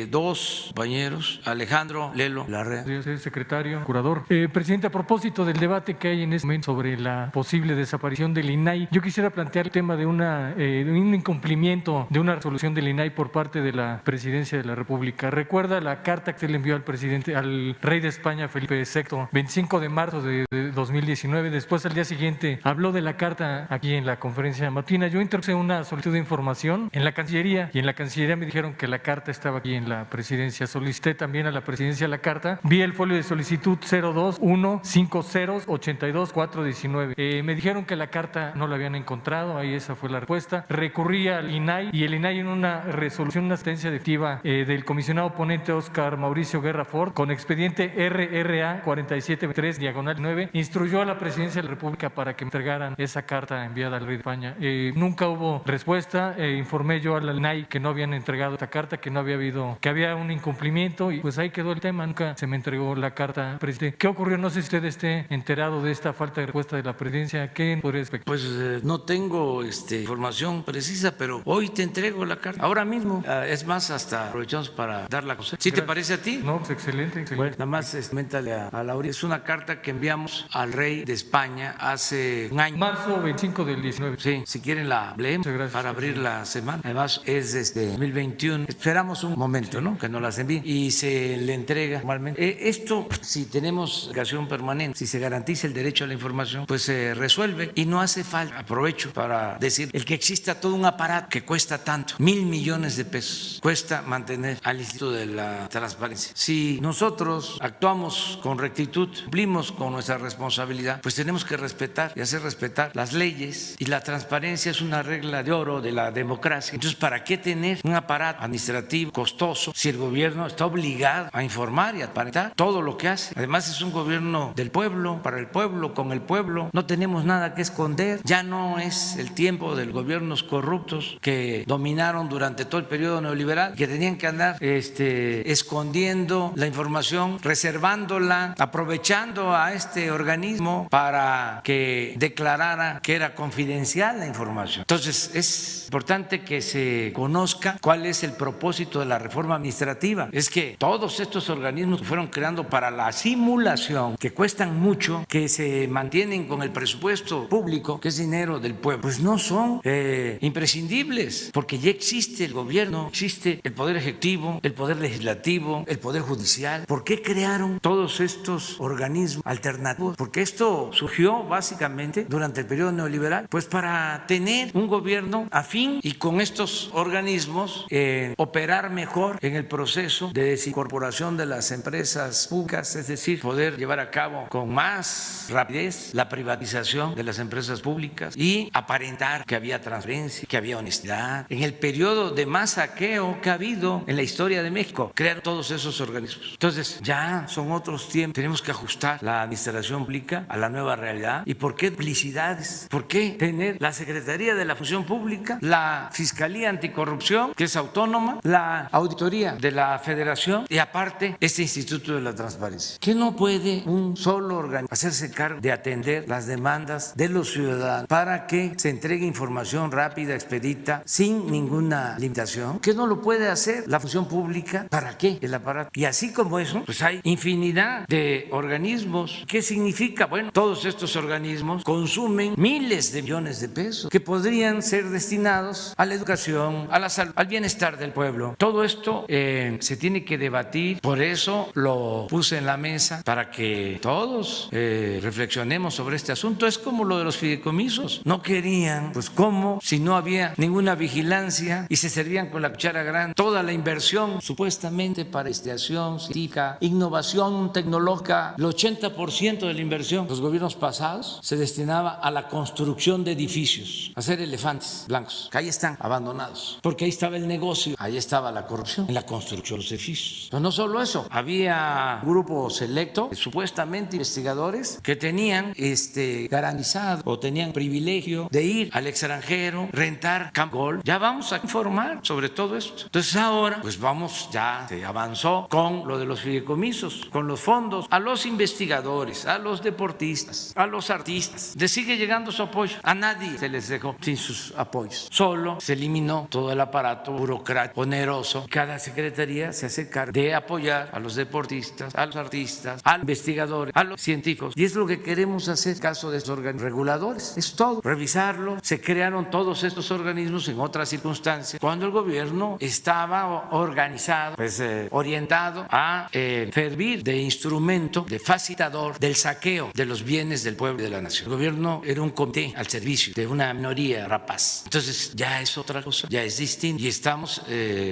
2 compañeros, Alejandro Lelo Larrea. Señor secretario, curador. Presidente, a propósito del debate que hay en este momento sobre la posible desaparición del INAI, yo quisiera plantear el tema de un incumplimiento de una resolución del INAI por parte de la Presidencia de la República. Recuerda la carta que se le envió al presidente, al rey de España, Felipe VI, 25 de marzo de 2019. Después, al día siguiente, habló de la carta aquí en la conferencia matina. Yo introduje una solicitud de información en la Cancillería y en la Cancillería me dijeron que la carta estaba aquí en la Presidencia. Solicité también a la Presidencia la carta. Vi el folio de solicitud 02150824119. Me dijeron que la carta no la habían encontrado, ahí esa fue la respuesta. Recurrí al INAI y el INAI en una resolución, una sentencia definitiva del comisionado ponente Óscar Mauricio Guerra Ford, con expediente RRA 47-3/9, instruyó a la Presidencia de la República para que me entregaran esa carta enviada al rey de España. Nunca hubo respuesta. Informé yo al INAI que no habían entregado esta carta, que no había habido, que había un incumplimiento y pues ahí quedó el tema. Nunca se me entregó la carta, presidente. ¿Qué ocurrió? No sé si usted esté enterado de esta falta de respuesta de la Presidencia. ¿Qué podría respecto? Pues no tengo información precisa, pero hoy te entrego la carta. Ahora mismo. Es más, hasta aprovechamos para darla a conocer. ¿Sí te parece a ti? No, pues excelente. Bueno, nada más métale a Laura. Es una carta que enviamos al rey de España hace un año. Marzo 25 del 19. Sí, si quieren la leemos para abrir la semana. Además es desde 2021. Esperamos un momento, ¿no? Que nos las envíen y se le entrega normalmente. Esto, si tenemos educación permanente, si se garantiza el derecho a la información, pues se resuelve y no hace falta. Aprovecho para decir, el que exista todo un aparato que cuesta tanto, 1,000 millones de pesos, cuesta mantener al Instituto de la Transparencia. Si nosotros actuamos con rectitud, cumplimos con nuestra responsabilidad, pues tenemos que respetar y hacer respetar las leyes, y la transparencia es una regla de oro de la democracia. Entonces, ¿para qué tener un aparato administrativo costoso si el gobierno está obligado a informar y a aparentar todo lo que hace? Además, es un gobierno del pueblo, para el pueblo, con el pueblo. No tenemos nada que esconder. Ya no es el tiempo de los gobiernos corruptos que dominaron durante todo el periodo neoliberal, que tenían que andar escondiendo la información, reservándola, aprovechando a este organismo para que declarara que era confidencial la información. Entonces, es importante que se conozca cuál es el propósito de la reforma administrativa. Es que todos estos organismos que fueron creando para la simulación, que cuestan mucho, que se mantienen con el presupuesto público, que es dinero del pueblo, pues no son imprescindibles, porque ya existe el gobierno, existe el poder ejecutivo, el poder legislativo, el poder judicial. ¿Por qué crearon todos estos organismos alternativos? Porque esto surgió básicamente durante el periodo neoliberal, pues para tener un gobierno afín y con estos organismos operar mejor en el proceso de desincorporación de las empresas públicas, es decir, poder llevar a cabo con más rapidez la privatización de las empresas públicas y aparentar que había transparencia, que había honestidad. En el periodo de más saqueo que ha habido en la historia de México, crearon todos esos organismos. Entonces, ya son otros tiempos. Tenemos que ajustar la administración pública a la nueva realidad. ¿Y por qué duplicidades? ¿Por qué tener la Secretaría de la Función Pública, la Fiscalía Anticorrupción, que es autónoma, la Auditoría de la Federación y aparte este Instituto de la Transparencia? ¿Qué no puede un solo organismo hacerse cargo de atender las demandas de los ciudadanos para que se entregue información rápida, expedita, sin ninguna limitación? ¿Qué no lo puede hacer la función pública? ¿Para qué el aparato? Y así como eso, pues hay infinidad de organismos. ¿Qué significa? Bueno, todos estos estos organismos consumen miles de millones de pesos que podrían ser destinados a la educación, a la salud, al bienestar del pueblo. Todo esto se tiene que debatir, por eso lo puse en la mesa para que todos reflexionemos sobre este asunto. Es como lo de los fideicomisos. No querían, pues cómo, si no había ninguna vigilancia y se servían con la cuchara grande toda la inversión supuestamente para investigación científica, innovación tecnológica, el 80% de la inversión de los gobiernos pasados se destinaba a la construcción de edificios, a hacer elefantes blancos, que ahí están abandonados, porque ahí estaba el negocio, ahí estaba la corrupción, en la construcción de los edificios. Pero no solo eso, había un grupo selecto, supuestamente investigadores, que tenían garantizado o tenían privilegio de ir al extranjero, rentar campo golf. Ya vamos a informar sobre todo esto. Entonces ahora, pues vamos, ya se avanzó con lo de los fideicomisos, con los fondos a los investigadores, a los deportistas, a los artistas. Les sigue llegando su apoyo. A nadie se les dejó sin sus apoyos. Solo se eliminó todo el aparato burocrático oneroso. Cada secretaría se hace cargo de apoyar a los deportistas, a los artistas, a los investigadores, a los científicos. Y es lo que queremos hacer en caso de estos organismos reguladores. Es todo. Revisarlo. Se crearon todos estos organismos en otras circunstancias cuando el gobierno estaba organizado, pues orientado a servir de instrumento, de facilitador del saqueo de los bienes del pueblo y de la nación. El gobierno era un comité al servicio de una minoría rapaz. Entonces ya es otra cosa, ya es distinto y estamos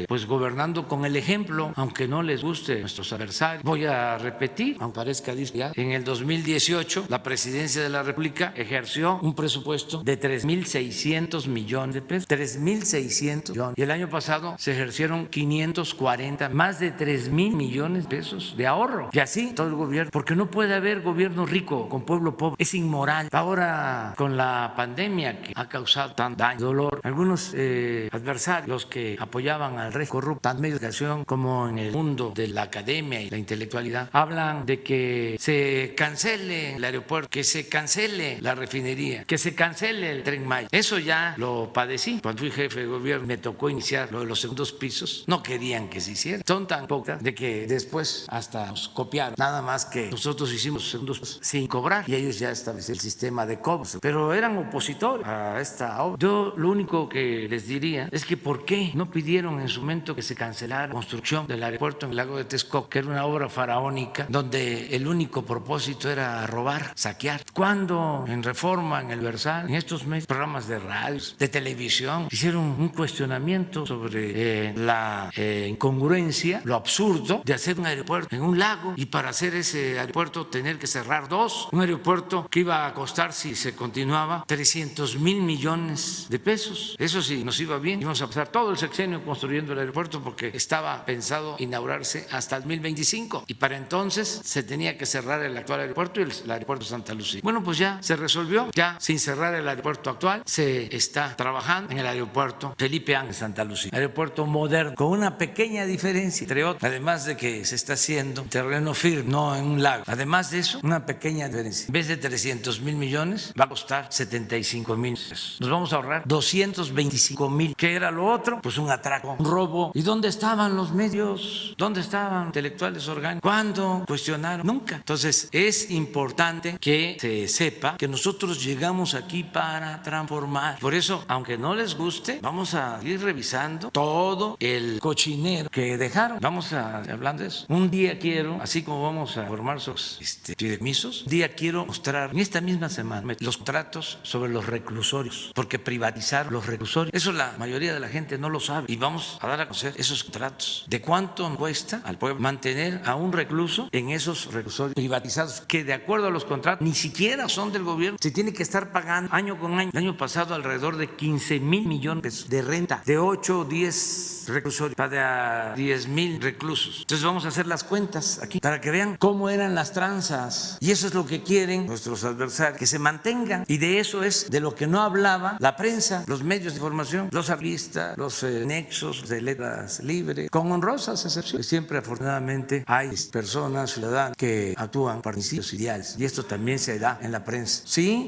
pues gobernando con el ejemplo, aunque no les guste a nuestros adversarios. Voy a repetir, aunque parezca disparar, en el 2018 la presidencia de la República ejerció un presupuesto de 3.600 millones de pesos, 3.600 millones, y el año pasado se ejercieron 540, más de 3.000 millones de pesos de ahorro, y así todo el gobierno, porque no puede haber gobierno rico con pueblo pobre, es inmoral. Ahora con la pandemia que ha causado tan daño, dolor, algunos adversarios, los que apoyaban al régimen corrupto, tanto en medios de comunicación como en el mundo de la academia y la intelectualidad, hablan de que se cancele el aeropuerto, que se cancele la refinería, que se cancele el Tren Maya. Eso ya lo padecí cuando fui jefe de gobierno, me tocó iniciar lo de los segundos pisos. No querían que se hiciera, son tan pocas de que después hasta nos copiaron, nada más que nosotros hicimos segundos pisos sin cobrar y ellos ya establecieron el sistema de cobros, pero eran opositores a esta obra. Yo lo único que les diría es que ¿por qué no pidieron en su momento que se cancelara la construcción del aeropuerto en el lago de Texcoco, que era una obra faraónica donde el único propósito era robar, saquear? Cuando en Reforma, en El Versal, en estos meses, programas de radio, de televisión, hicieron un cuestionamiento sobre la incongruencia, lo absurdo de hacer un aeropuerto en un lago y para hacer ese aeropuerto tener que cerrar dos, un aeropuerto que iba a costar, si se continuaba, 300,000 millones de pesos. Eso sí, nos iba bien, íbamos a pasar todo el sexenio construyendo el aeropuerto porque estaba pensado inaugurarse hasta el 2025 y para entonces se tenía que cerrar el actual aeropuerto y el aeropuerto de Santa Lucía. Bueno, pues ya se resolvió, ya sin cerrar el aeropuerto actual, se está trabajando en el aeropuerto Felipe Ángeles Santa Lucía, aeropuerto moderno, con una pequeña diferencia, entre otras, además de que se está haciendo terreno firme, no en un lago. Además de eso, una pequeña diferencia. En vez de 300,000 millones, va a costar 75,000 pesos. Nos vamos a ahorrar 225,000. ¿Qué era lo otro? Pues un atraco, un robo. ¿Y dónde estaban los medios? ¿Dónde estaban intelectuales orgánicos? ¿Cuándo cuestionaron? Nunca. Entonces, es importante que se sepa que nosotros llegamos aquí para transformar. Por eso, aunque no les guste, vamos a ir revisando todo el cochinero que dejaron. Vamos a hablando de eso. Un día quiero, así como vamos a formar sus fideicomisos, un día quiero mostrar en esta misma semana los contratos sobre los reclusorios, porque privatizaron los reclusorios. Eso la mayoría de la gente no lo sabe y vamos a dar a conocer esos contratos. ¿De cuánto cuesta al pueblo mantener a un recluso en esos reclusorios privatizados que de acuerdo a los contratos ni siquiera son del gobierno? Se tiene que estar pagando año con año. El año pasado alrededor de 15,000 millones de pesos de renta de 8 o 10 reclusorios para 10,000 reclusos. Entonces vamos a hacer las cuentas aquí para que vean cómo eran las tranzas y eso es lo que quieren nuestros adversarios, que se mantengan, y de eso es de lo que no hablaba la prensa, los medios de información, los artistas, los nexos de letras libres, con honrosas excepciones. Siempre afortunadamente hay personas, ciudadanos que actúan para principios ideales y esto también se da en la prensa. Sí,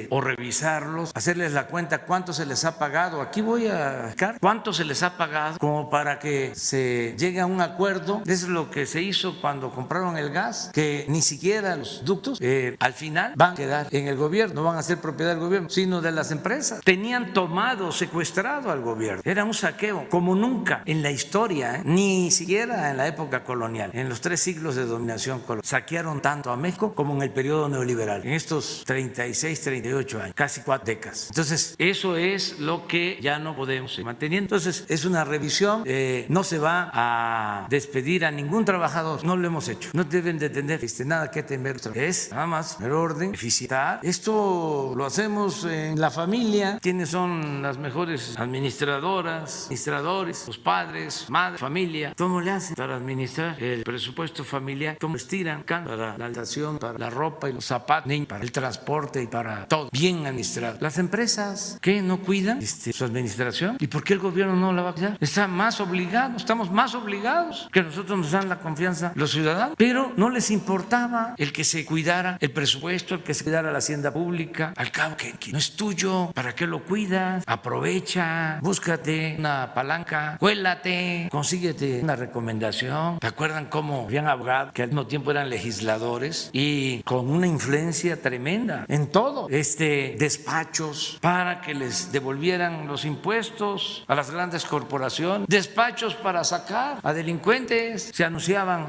o revisarlos, hacerles la cuenta cuánto se les ha pagado. Aquí voy a buscar cuánto se les ha pagado como para que se llegue a un acuerdo. Es lo que se hizo cuando compraron el gas, que ni siquiera los ductos al final van a quedar en el gobierno, no van a ser propiedad del gobierno, sino de las empresas. Tenían tomado, secuestrado al gobierno. Era un saqueo como nunca en la historia, ni siquiera en la época colonial. En los 3 siglos de dominación colonial saquearon tanto a México como en el periodo neoliberal, en estos 36, 38 años, casi 4 décadas. Entonces, eso es lo que ya no podemos seguir manteniendo. Entonces, es una revisión, no se va a despedir a ningún trabajador, no lo hemos hecho. No deben de tener nada que temer, es nada más poner orden, eficientar. Esto lo hacemos en la familia. ¿Quiénes son las mejores administradoras, administradores? Los padres, madre, familia. ¿Cómo le hacen para administrar el presupuesto familiar? ¿Cómo estiran para la alimentación, para la ropa y los zapatos, para el transporte y para todo? Bien administrado. Las empresas, ¿qué? ¿No cuidan su administración? ¿Y por qué el gobierno no la va a cuidar? Está más obligado, estamos más obligados, que nosotros nos dan la confianza los ciudadanos, pero no les importaba el que se cuidara el presupuesto, el que se cuidara la hacienda pública. Al cabo que no es tuyo, ¿para qué lo cuidas? Aprovecha, búscate una palanca, cuélate, consíguete una recomendación. ¿Te acuerdan cómo habían abogados que al mismo tiempo eran legisladores y con una influencia tremenda en todo? Despachos para que les devolvieran los impuestos a las grandes corporaciones, despachos para sacar a delincuentes. Se anunciaban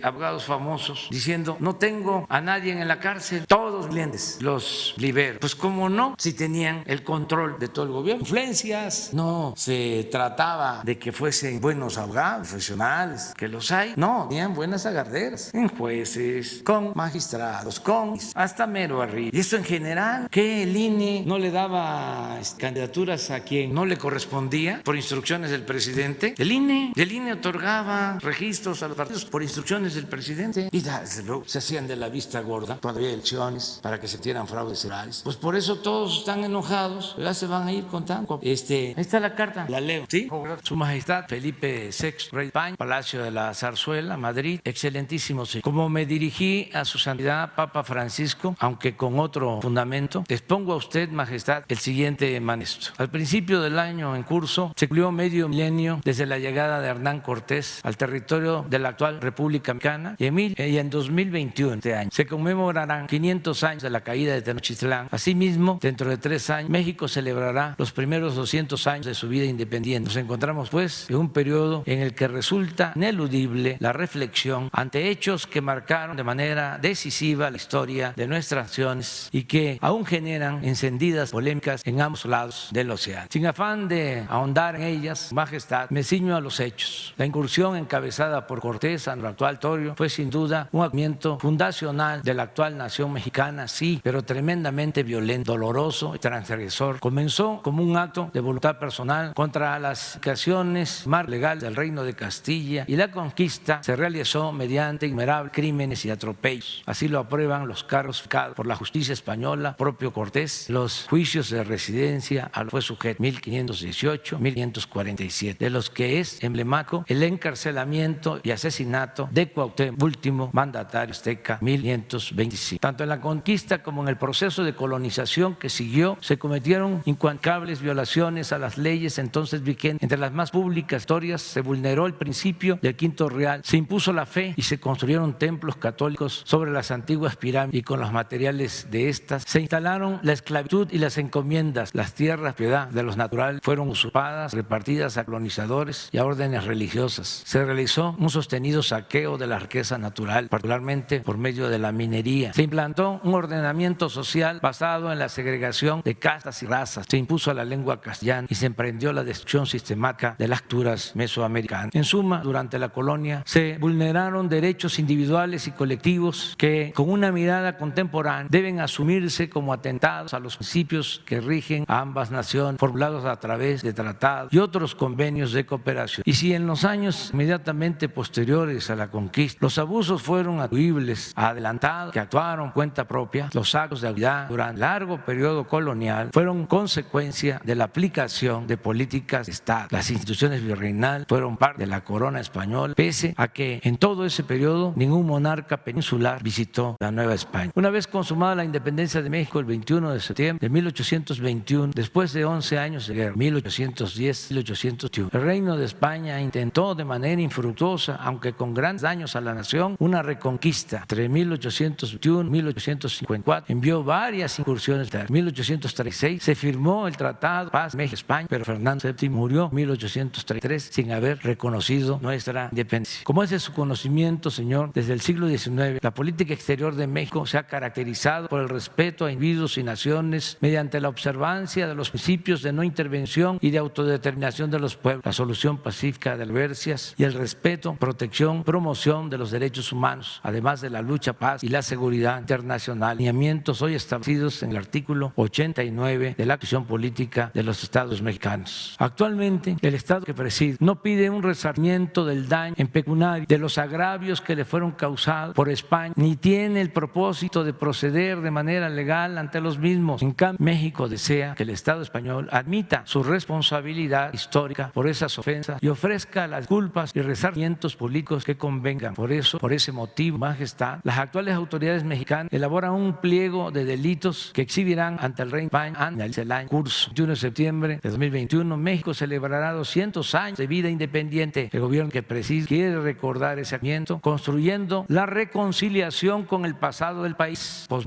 abogados famosos diciendo: no tengo a nadie en la cárcel, todos clientes los libero. Pues cómo no, si tenían el control de todo el gobierno. Influencias, no se trataba de que fuesen buenos abogados profesionales, que los hay, no, tenían buenas agarreras en jueces, con magistrados, con hasta mero arriba. Y esto en general, que el INE no le daba candidaturas a quien no le correspondía por instrucciones del presidente. El INE otorgaba registros a los partidos por instrucciones del presidente y desde luego se hacían de la vista gorda cuando había elecciones para que se tiraran fraudes electorales. Pues por eso todos están enojados, ya se van a ir contando. Ahí está la carta, la leo, ¿sí? Su Majestad Felipe VI, Rey de España, Palacio de la Zarzuela, Madrid. Excelentísimo señor, como me dirigí a su santidad Papa Francisco, aunque con otro fundamento, expongo a usted, Majestad, el siguiente manifiesto. Al principio del año en curso se cumplió medio milenio desde la llegada de Hernán Cortés al territorio de la actual República Mexicana, y en 2021, este año, se conmemorarán 500 años de la caída de Tenochtitlán. Asimismo, dentro de 3 años, México celebrará los primeros 200 años de su vida independiente. Nos encontramos, pues, en un periodo en el que resulta ineludible la reflexión ante hechos que marcaron de manera decisiva la historia de nuestras naciones y que aún generan encendidas polémicas en ambos lados del océano. Sin afán de ahondar en ellas, Majestad, me ciño a los hechos. La incursión encabezada por Cortés a nuestro actual territorio fue sin duda un acontecimiento fundacional de la actual nación mexicana, sí, pero tremendamente violento, doloroso y transgresor. Comenzó como un acto de voluntad personal contra las indicaciones más legales del Reino de Castilla, y la conquista se realizó mediante innumerables crímenes y atropellos. Así lo aprueban los cargos fijados por la justicia española, propio Cortés. Los juicios de residencia al fue sujeto 1518, 1547, de los que es emblemático el encarcelamiento y asesinato de Cuauhtémoc, último mandatario azteca, 1525. Tanto en la conquista como en el proceso de colonización que siguió, se cometieron incuantables violaciones a las leyes entonces vigentes. Entre las más públicas historias, se vulneró el principio del Quinto Real, se impuso la fe y se construyeron templos católicos sobre las antiguas pirámides, y con los materiales de estas se instalaron la esclavitud y las encomiendas. Las tierras propiedad de los naturales fueron usurpadas, repartidas a colonizadores y a órdenes religiosas. Se realizó un sostenido saqueo de la riqueza natural, particularmente por medio de la minería. Se implantó un ordenamiento social basado en la segregación de castas y razas. Se impuso la lengua castellana y se emprendió la destrucción sistemática de las culturas mesoamericanas. En suma, durante la colonia se vulneraron derechos individuales y colectivos que, con una mirada contemporánea, deben asumirse como atentados a los principios que rigen a ambas naciones, formulados a través de tratados y otros convenios de cooperación. Y si en los años inmediatamente posteriores a la conquista los abusos fueron atribuibles a adelantados que actuaron cuenta propia, los actos de autoridad durante el largo periodo colonial fueron consecuencia de la aplicación de políticas de Estado. Las instituciones virreinales fueron parte de la corona española, pese a que en todo ese periodo ningún monarca peninsular visitó la Nueva España. Una vez consumada la independencia de México el 21 de septiembre de 1821, después de 11 años de guerra, 1810-1821, el Reino de España intentó de manera infructuosa, aunque con grandes daños a la nación, una reconquista entre 1821 1821, 1854, envió varias incursiones. En 1836 se firmó el Tratado de Paz México-España, pero Fernando VII murió en 1833 sin haber reconocido nuestra independencia. Como es de su conocimiento, señor, desde el siglo XIX, la política exterior de México se ha caracterizado por el respeto a individuos y naciones mediante la observancia de los principios de no intervención y de autodeterminación de los pueblos, la solución pacífica de las controversias y el respeto, protección, promoción de los derechos humanos, además de la lucha, paz y la seguridad internacional. Lineamientos hoy establecidos en el artículo 89 de la Constitución Política de los Estados Mexicanos. Actualmente, el Estado que preside no pide un resarcimiento del daño en pecuniario de los agravios que le fueron causados por España, ni tiene el propósito de proceder de manera legal ante los mismos. En cambio, México desea que el Estado español admita su responsabilidad histórica por esas ofensas y ofrezca las culpas y resarcimientos políticos que convengan. Por eso, por ese motivo, Majestad, las actuales autoridades mexicanas elaboran un pliego de delitos que exhibirán ante el rey de España antes del año curso. El 21 de septiembre de 2021, México celebrará 200 años de vida independiente. El gobierno que preside quiere recordar ese acontecimiento construyendo la reconciliación con el pasado del país, por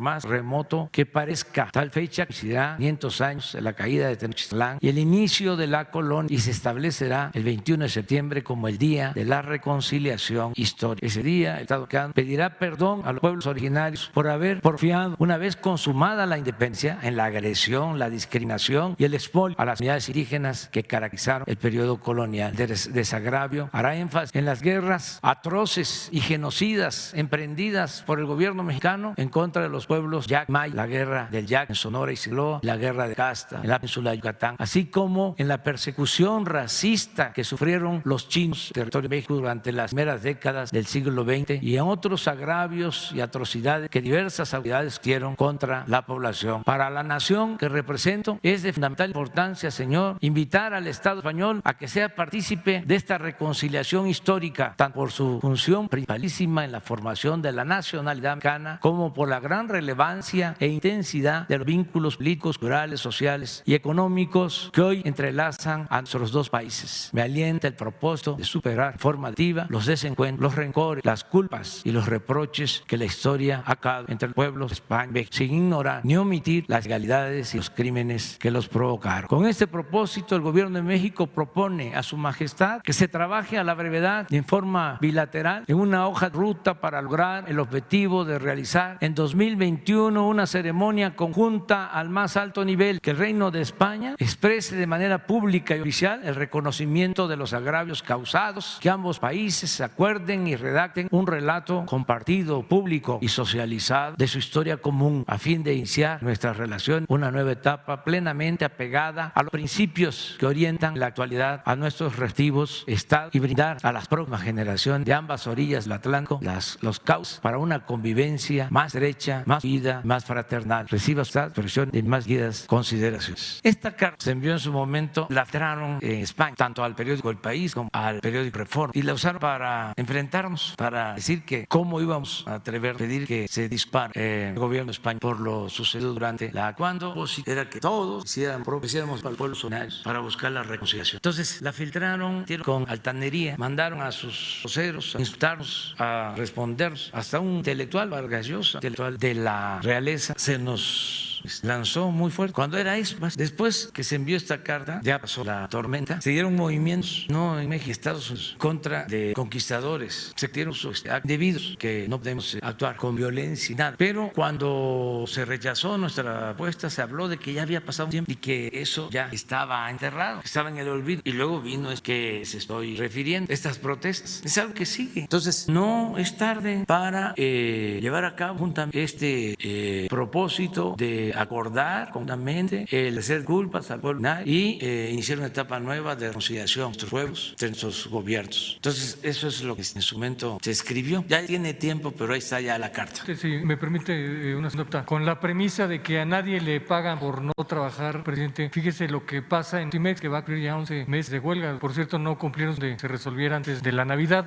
más remoto que parezca. Tal fecha coincidirá 500 años de la caída de Tenochtitlán y el inicio de la colonia, y se establecerá el 21 de septiembre como el Día de la Reconciliación Histórica. Ese día, el Estado mexicano pedirá perdón a los pueblos originarios por haber porfiado, una vez consumada la independencia, en la agresión, la discriminación y el expolio a las comunidades indígenas que caracterizaron el periodo colonial. Desagravio hará énfasis en las guerras atroces y genocidas emprendidas por el gobierno mexicano en contra de los pueblos Yac-May, la guerra del Yac en Sonora y Sinaloa, la guerra de Casta en la península de Yucatán, así como en la persecución racista que sufrieron los chinos en el territorio de México durante las primeras décadas del siglo XX y en otros agravios y atrocidades que diversas autoridades dieron contra la población. Para la nación que represento es de fundamental importancia, señor, invitar al Estado español a que sea partícipe de esta reconciliación histórica, tanto por su función principalísima en la formación de la nacionalidad mexicana como por la gran relevancia e intensidad de los vínculos políticos, culturales, sociales y económicos que hoy entrelazan a nuestros dos países. Me alienta el propósito de superar de forma activa los desencuentros, los rencores, las culpas y los reproches que la historia ha causado entre los pueblos de España, sin ignorar ni omitir las ilegalidades y los crímenes que los provocaron. Con este propósito, el Gobierno de México propone a Su Majestad que se trabaje a la brevedad y en forma bilateral en una hoja de ruta para lograr el objetivo de realizar en 2021 una ceremonia conjunta al más alto nivel, que el Reino de España exprese de manera pública y oficial el reconocimiento de los agravios causados, que ambos países se acuerden y redacten un relato compartido, público y socializado de su historia común, a fin de iniciar nuestra relación una nueva etapa plenamente apegada a los principios que orientan en la actualidad a nuestros respectivos estados y brindar a las próximas generaciones de ambas orillas del Atlántico los cauces para una convivencia más estrecha, más vida, más fraternal. Reciba esta expresión de más guidas consideraciones. Esta carta se envió en su momento, la filtraron en España, tanto al periódico El País como al periódico Reforma, y la usaron para enfrentarnos, para decir que cómo íbamos a atrever a pedir que se dispare el gobierno de España por lo sucedido durante la cuando era que todos hiciéramos para el pueblo solidarios para buscar la reconciliación. Entonces la filtraron con altanería, mandaron a sus voceros a insultarnos, a respondernos, hasta un intelectual, Vargas Llosa, intelectual de la realeza, se nos lanzó muy fuerte. Cuando era eso, después que se envió esta carta, ya pasó la tormenta, se dieron movimientos, no en México, Estados Unidos, contra de conquistadores, se dieron debidos que no podemos actuar con violencia y nada. Pero cuando se rechazó nuestra apuesta, se habló de que ya había pasado un tiempo y que eso ya estaba enterrado, estaba en el olvido. Y luego vino es que se estoy refiriendo, estas protestas, es algo que sigue. Entonces, no es tarde para llevar a cabo juntamente este propósito de acordar conjuntamente el hacer culpas al pueblo y iniciar una etapa nueva de reconciliación entre nuestros pueblos, entre nuestros gobiernos. Entonces, eso es lo que en su momento se escribió. Ya tiene tiempo, pero ahí está ya la carta. Sí, me permite una nota. Con la premisa de que a nadie le pagan por no trabajar, presidente, fíjese lo que pasa en Timex, que va a cumplir ya 11 meses de huelga. Por cierto, no cumplieron de se resolviera antes de la Navidad.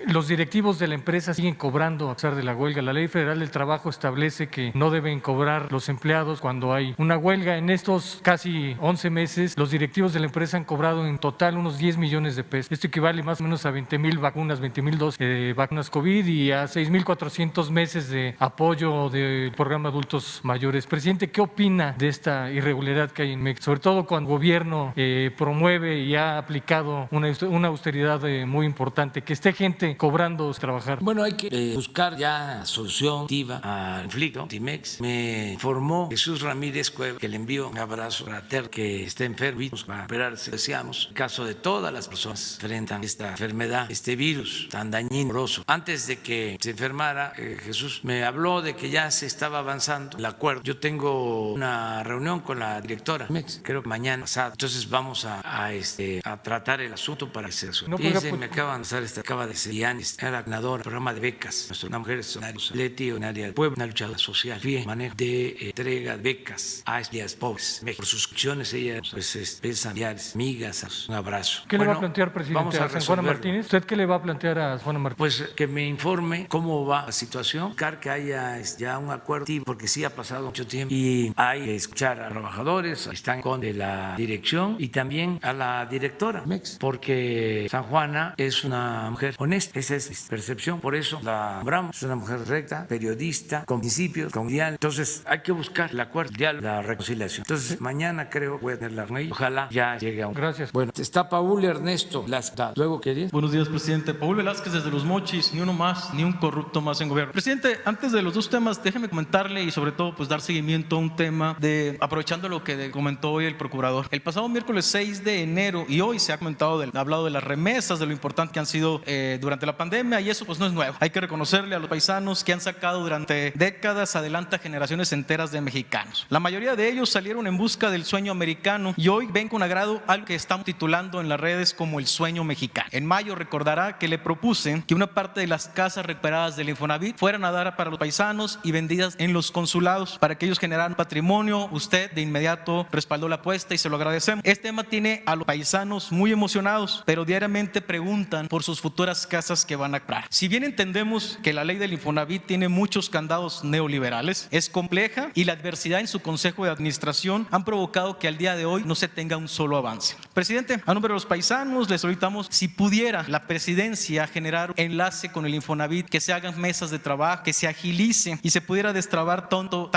Los directivos de la empresa siguen cobrando a pesar de la huelga. La Ley Federal del Trabajo establece que no deben cobrar los empleados cuando hay una huelga. En estos casi 11 meses, los directivos de la empresa han cobrado en total unos 10 millones de pesos. Esto equivale más o menos a 20,000 vacunas, 20,000 dosis de vacunas COVID y a 6,400 meses de apoyo del programa adultos mayores. Presidente, ¿qué opina de esta irregularidad que hay en México? Sobre todo cuando el gobierno promueve y ha aplicado una austeridad muy importante, que esté gente cobrando trabajar. Bueno, hay que buscar ya solución activa al conflicto. Timex me informó Jesús Ramírez Cueva, que le envío un abrazo fraterno, que está enfermo y va a operarse. Deseamos el caso de todas las personas que enfrentan esta enfermedad, este virus tan dañino. Antes de que se enfermara, Jesús me habló de que ya se estaba avanzando el acuerdo. Yo tengo una reunión con la directora Timex, creo que mañana pasado. Entonces vamos a tratar el asunto para que se resuelva. Fíjense, me acaban de pasar acaba de ser Yanis, era ganadora del programa de becas. Una mujer es Leti, un área del pueblo, una luchadora social. Fíjense, manejo de entrega de becas a estudiantes pobres. Por sus acciones, ella es familiares, amigas. Un abrazo. ¿Qué le va a plantear, presidente, a San Juana Martínez? ¿Usted qué le va a plantear a Juana Martínez? Pues que me informe cómo va la situación, buscar que haya ya un acuerdo, porque sí ha pasado mucho tiempo y hay que escuchar a los trabajadores, están con de la dirección y también a la directora MEX, porque San Juana es una mujer honesta, esa es mi percepción, por eso la nombramos, es una mujer recta, periodista, con principios, con ideales. Entonces hay que buscar el acuerdo, el diálogo, la reconciliación. Entonces mañana creo voy a tener la reunión, ojalá ya llegue a un... Gracias. Bueno, está Paul Ernesto Lascada. Luego quería. Buenos días, presidente. Paul Velázquez desde Los Mochis, ni uno más, ni un corrupto más en gobierno. Presidente, antes de los dos temas, déjeme comentarle y sobre todo pues dar seguimiento a un tema aprovechando lo que comentó hoy el procurador. El pasado miércoles 6 de enero y hoy se ha hablado de las remesas, de lo importante que han sido durante la pandemia, y eso pues no es nuevo. Hay que reconocerle a los paisanos que han sacado durante décadas adelante a generaciones enteras de mexicanos. La mayoría de ellos salieron en busca del sueño americano y hoy ven con agrado algo que estamos titulando en las redes como el sueño mexicano. En mayo recordará que le propuse que una parte de las casas recuperadas del Infonavit fueran a dar para los paisanos y vendidas en los consulados para que ellos generaran patrimonio. Usted de inmediato respaldó la apuesta y se lo agradecemos. Este tema tiene a los paisanos muy emocionados, pero diariamente preguntan por sus futuras casas que van a comprar. Si bien entendemos que la ley del Infonavit tiene muchos candados neoliberales, es compleja y la adversidad en su consejo de administración han provocado que al día de hoy no se tenga un solo avance. Presidente, a nombre de los paisanos les solicitamos si pudiera la presidencia generar enlace con el Infonavit, que se hagan mesas de trabajo, que se agilice y se pudiera destrabar tanto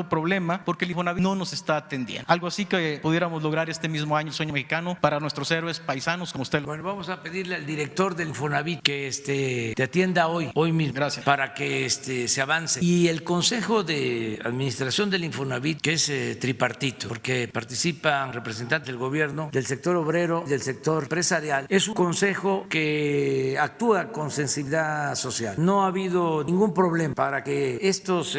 problema, porque el Infonavit no nos está atendiendo. Algo así que pudiéramos lograr este mismo año el sueño mexicano para nuestros héroes paisanos como usted. Bueno, vamos a pedirle al director del Infonavit que te atienda hoy mismo. Gracias. Para que se avance. Y el Consejo de Administración del Infonavit, que es tripartito, porque participan representantes del gobierno, del sector obrero y del sector empresarial, es un consejo que actúa con sensibilidad social. No ha habido ningún problema para que estos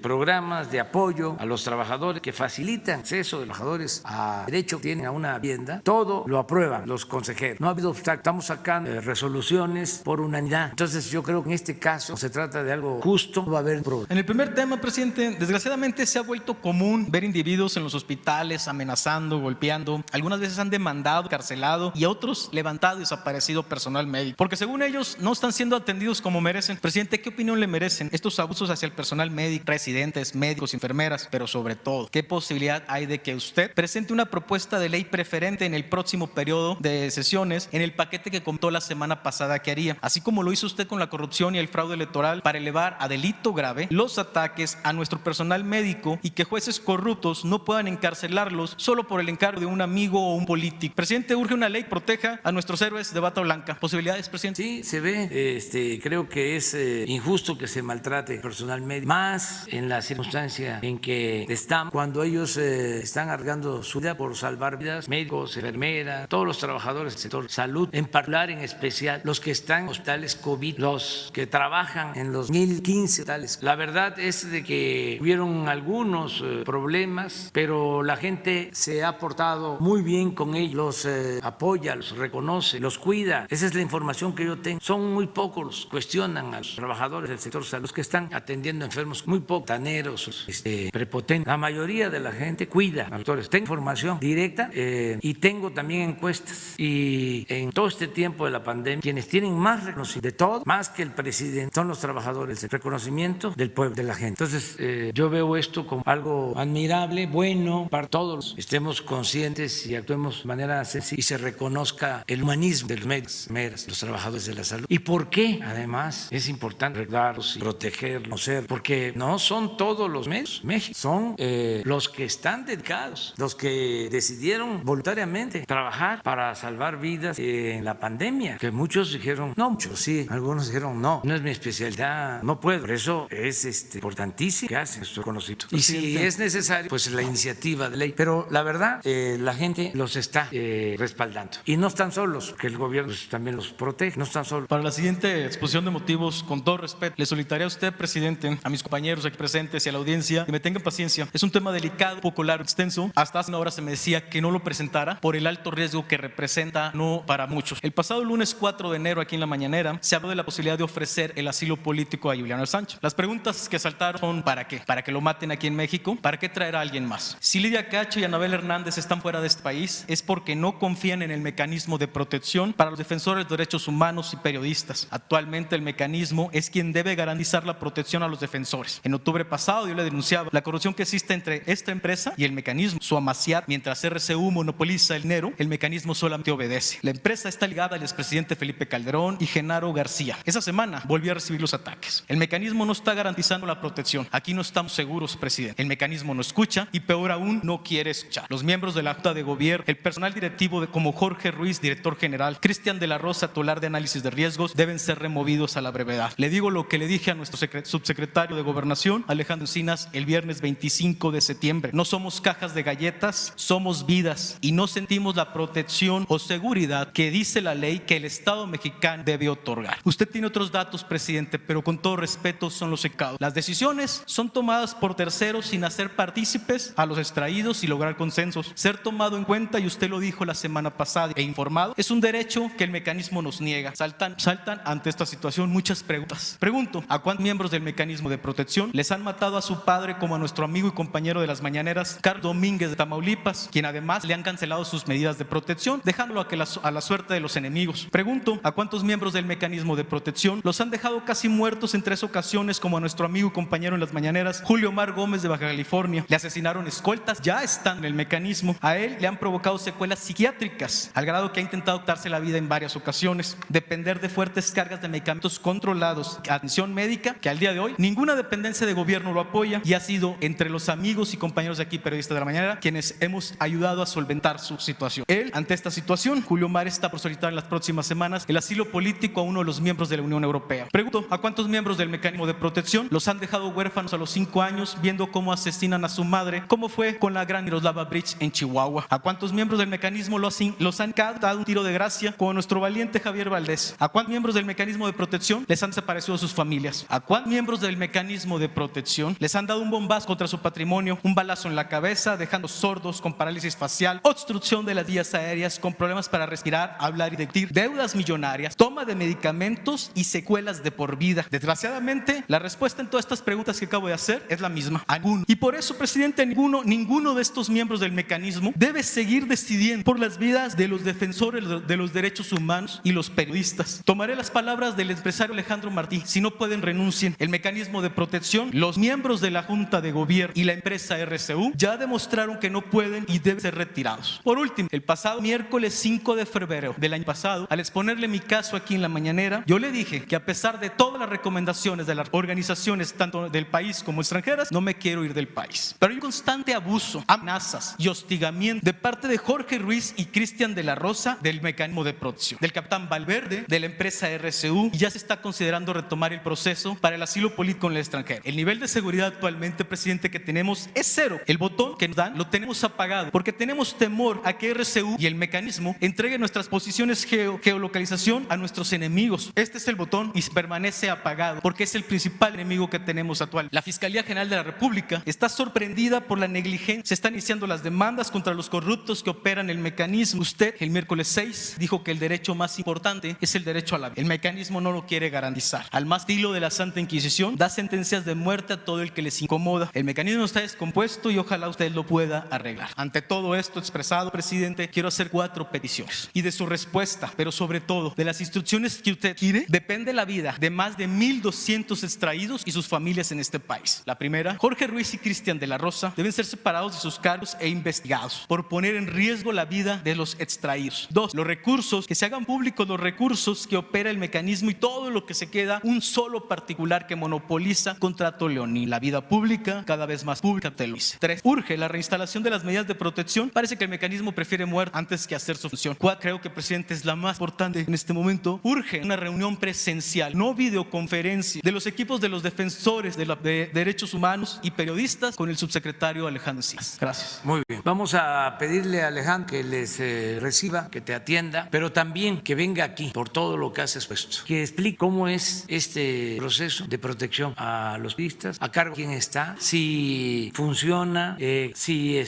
programas de apoyo a los trabajadores, que facilitan acceso de los trabajadores a derecho que tienen a una vivienda, todo lo aprueban los consejeros. No ha habido obstáculos. Estamos sacando resoluciones por unanimidad. Entonces yo creo que en este caso se trata de algo justo, no va a haber problema. En el primer tema, presidente, desgraciadamente se ha vuelto común ver individuos en los hospitales amenazando, golpeando. Algunas veces han demandado, carcelado y a otros levantado y desaparecido personal médico, porque según ellos no están siendo atendidos como merecen. Presidente, ¿qué opinión le merecen estos abusos hacia el personal médico, residentes, médicos, enfermeras? Pero sobre todo, ¿qué posibilidad hay de que usted presente una propuesta de ley preferente en el próximo periodo de sesiones en el paquete que contó la semana pasada que haría, así como lo hizo usted con la corrupción y el fraude electoral, para elevar a delito grave los ataques a nuestro personal médico y que jueces corruptos no puedan encarcelarlos solo por el encargo de un amigo o un político? Presidente, urge una ley que proteja a nuestros héroes de bata blanca. ¿Posibilidades, presidente? Sí, se ve. Creo que es injusto que se maltrate el personal médico, más en la circunstancia en que están, cuando ellos están arriesgando su vida por salvar vidas, médicos, enfermeras, todos los trabajadores del sector salud, en particular, en especial, los que están en hospitales COVID, los que trabajan en los 1,015 hospitales. La verdad es de que hubieron algunos problemas, pero la gente se ha portado muy bien con ellos, los apoya, los reconoce, los cuida. Esa es la información que yo tengo. Son muy pocos los que cuestionan a los trabajadores del sector salud, los que están atendiendo enfermos, muy pocos, taneros, prepotentes. La mayoría de la gente cuida a los doctores. Tengo información directa y tengo también encuestas. Y en todo este tiempo de la pandemia, quienes tienen más reconocimiento de todo, más que el presidente, son los trabajadores, el reconocimiento del pueblo, de la gente. Entonces, yo veo esto como algo admirable, bueno, para todos estemos conscientes y actuemos de manera sencilla y se reconozca el humanismo de los médicos, los trabajadores de la salud. ¿Y por qué? Además, es importante recordarlos y protegerlos, porque no son todos los médicos México, son los que están dedicados, los que decidieron voluntariamente trabajar para salvar vidas en la pandemia, que muchos dijeron, no muchos, sí, algunos dijeron, no es mi especialidad, no puedo. Por eso es importantísimo que hacen nuestro conocimiento. Y si es necesario, pues la iniciativa de ley. Pero la verdad, la gente los está respaldando. Y no están solos, que el gobierno pues, también los protege, no están solos. Para la siguiente exposición de motivos, con todo respeto, le solicitaría a usted, presidente, a mis compañeros aquí presentes y a la audiencia, que me tengan paciencia. Es un tema delicado, un poco largo, extenso. Hasta hace una hora se me decía que no lo presentara por el alto riesgo que representa, no para muchos. El pasado lunes 4 de enero, aquí en la mañanera, se habló de la posibilidad de ofrecer el asilo político a Julián Assange. Las preguntas que saltaron son ¿para qué? ¿Para que lo maten aquí en México? ¿Para qué traer a alguien más? Si Lidia Cacho y Anabel Hernández están fuera de este país, es porque no confían en el mecanismo de protección para los defensores de derechos humanos y periodistas. Actualmente el mecanismo es quien debe garantizar la protección a los defensores. En octubre pasado yo le denunciaba la corrupción que existe entre esta empresa y el mecanismo. Su amaciat, mientras RCU monopoliza el dinero, el mecanismo solamente obedece. La empresa está ligada al expresidente Felipe Calderón y Genaro García. Esa semana volvió a recibir los ataques. El mecanismo no está garantizando la protección. Aquí no estamos seguros, presidente. El mecanismo no escucha y peor aún, no quiere escuchar. Los miembros de la Junta de Gobierno, el personal directivo como Jorge Ruiz, director general, Cristian de la Rosa, titular de análisis de riesgos, deben ser removidos a la brevedad. Le digo lo que le dije a nuestro subsecretario de Gobernación, Alejandro Encinas, el viernes 25 de septiembre. No somos cajas de galletas, somos vidas y no sentimos la protección o seguridad que dice la ley que el Estado mexicano debe otorgar. Usted tiene otros datos, presidente, pero con todo respeto son los secados. Las decisiones son tomadas por terceros sin hacer partícipes a los extraídos y lograr consensos. Ser tomado en cuenta, y usted lo dijo la semana pasada e informado, es un derecho que el mecanismo nos niega. Saltan ante esta situación muchas preguntas. Pregunto, ¿a cuántos miembros del mecanismo de protección les han matado a su padre como a nuestro amigo y compañero de las mañaneras, Carlos Domínguez de Tamaulipas, quien además le han cancelado sus medidas de protección, dejándolo a la suerte de los enemigos? Pregunto, ¿a cuántos miembros del mecanismo de protección los han dejado casi muertos en 3 ocasiones como a nuestro amigo y compañero en las mañaneras, Julio Omar Gómez de Baja California? Le asesinaron escoltas, ya están en el mecanismo. A él le han provocado secuelas psiquiátricas, al grado que ha intentado quitarse la vida en varias ocasiones. Depender de fuertes cargas de medicamentos controlados, atención médica, que al día de hoy ninguna dependencia de gobierno lo apoya, y ha sido entre los amigos y compañeros de aquí, periodistas de la mañana, quienes hemos ayudado a solventar su situación. Él, ante esta situación, Julio Omar está por solicitar en las próximas semanas el asilo político a uno de los miembros de la Unión Europea. Pregunto, ¿a cuántos miembros del mecanismo de protección los han dejado huérfanos a los 5 años viendo cómo asesinan a su madre, como fue con la gran Miroslava Bridge en Chihuahua? ¿A cuántos miembros del mecanismo los han dado un tiro de gracia como nuestro valiente Javier Valdés? ¿A cuántos miembros del mecanismo de protección les han desaparecido sus familias? ¿A cuántos miembros del mecanismo de protección les han dado un bombazo contra su patrimonio, un balazo en la cabeza, dejando sordos, con parálisis facial, obstrucción de las vías aéreas, con problemas para respirar, hablar y decir, deudas millonarias, toma de medicamentos y secuelas de por vida? Desgraciadamente, la respuesta en todas estas preguntas que acabo de hacer es la misma: ninguno. Y por eso, presidente, ninguno de estos miembros del mecanismo debe seguir decidiendo por las vidas de los defensores de los derechos humanos y los periodistas. Tomaré las palabras del empresario Alejandro Martí: si no pueden, renuncien. El mecanismo de protección, los miembros de la Junta de Gobierno y la empresa RCU ya demostraron que no pueden y deben ser retirados. Por último, el pasado miércoles 5 de febrero del año pasado, al exponerle mi caso aquí en la mañanera, yo le dije que a pesar de todas las recomendaciones de las organizaciones tanto del país como extranjeras, no me quiero ir del país. Pero hay un constante abuso, amenazas y hostigamiento de parte de Jorge Ruiz y Cristian de la Rosa del mecanismo de protección, del capitán Valverde, de la empresa RCU, y ya se está considerando retomar el proceso para el asilo político en el extranjero. El nivel de seguridad actualmente, presidente, que tenemos es cero. El botón que nos dan lo tenemos apagado porque tenemos temor a que RCU y el mecanismo entreguen nuestras posiciones geolocalización a nuestros enemigos. Este es el botón y permanece apagado porque es el principal enemigo que tenemos actual. La Fiscalía General de la República está sorprendida por la negligencia. Se están iniciando las demandas contra los corruptos que operan el mecanismo. Usted el miércoles 6 dijo que el derecho más importante es el derecho a la vida. El mecanismo no lo quiere garantizar. Al más estilo de la Santa Inquisición, da sentencias de muerte a todo el que les incomoda. El mecanismo está descompuesto y ojalá usted lo pueda arreglar. Ante todo esto expresado, presidente, quiero hacer 4 peticiones y de su respuesta, pero sobre todo de las instrucciones que usted quiere, depende la vida de más de 1,200 extraídos y sus familias en este país. más. La primera, Jorge Ruiz y Cristian de la Rosa deben ser separados de sus cargos e investigados por poner en riesgo la vida de los extraídos. 2, los recursos, que se hagan públicos los recursos que opera el mecanismo y todo lo que se queda un solo particular que monopoliza contrato leonino. La vida pública, cada vez más pública, te lo dice. 3, urge la reinstalación de las medidas de protección. Parece que el mecanismo prefiere muerte antes que hacer su función. 4, creo que, presidente, es la más importante en este momento. Urge una reunión presencial, no videoconferencia, de los equipos de los defensores de derechos humanos y periodistas con el subsecretario Alejandro Encinas. Gracias. Muy bien. Vamos a pedirle a Alejandro que les reciba, que te atienda, pero también que venga aquí por todo lo que has expuesto, que explique cómo es este proceso de protección a los periodistas, a cargo de quién está, si funciona, si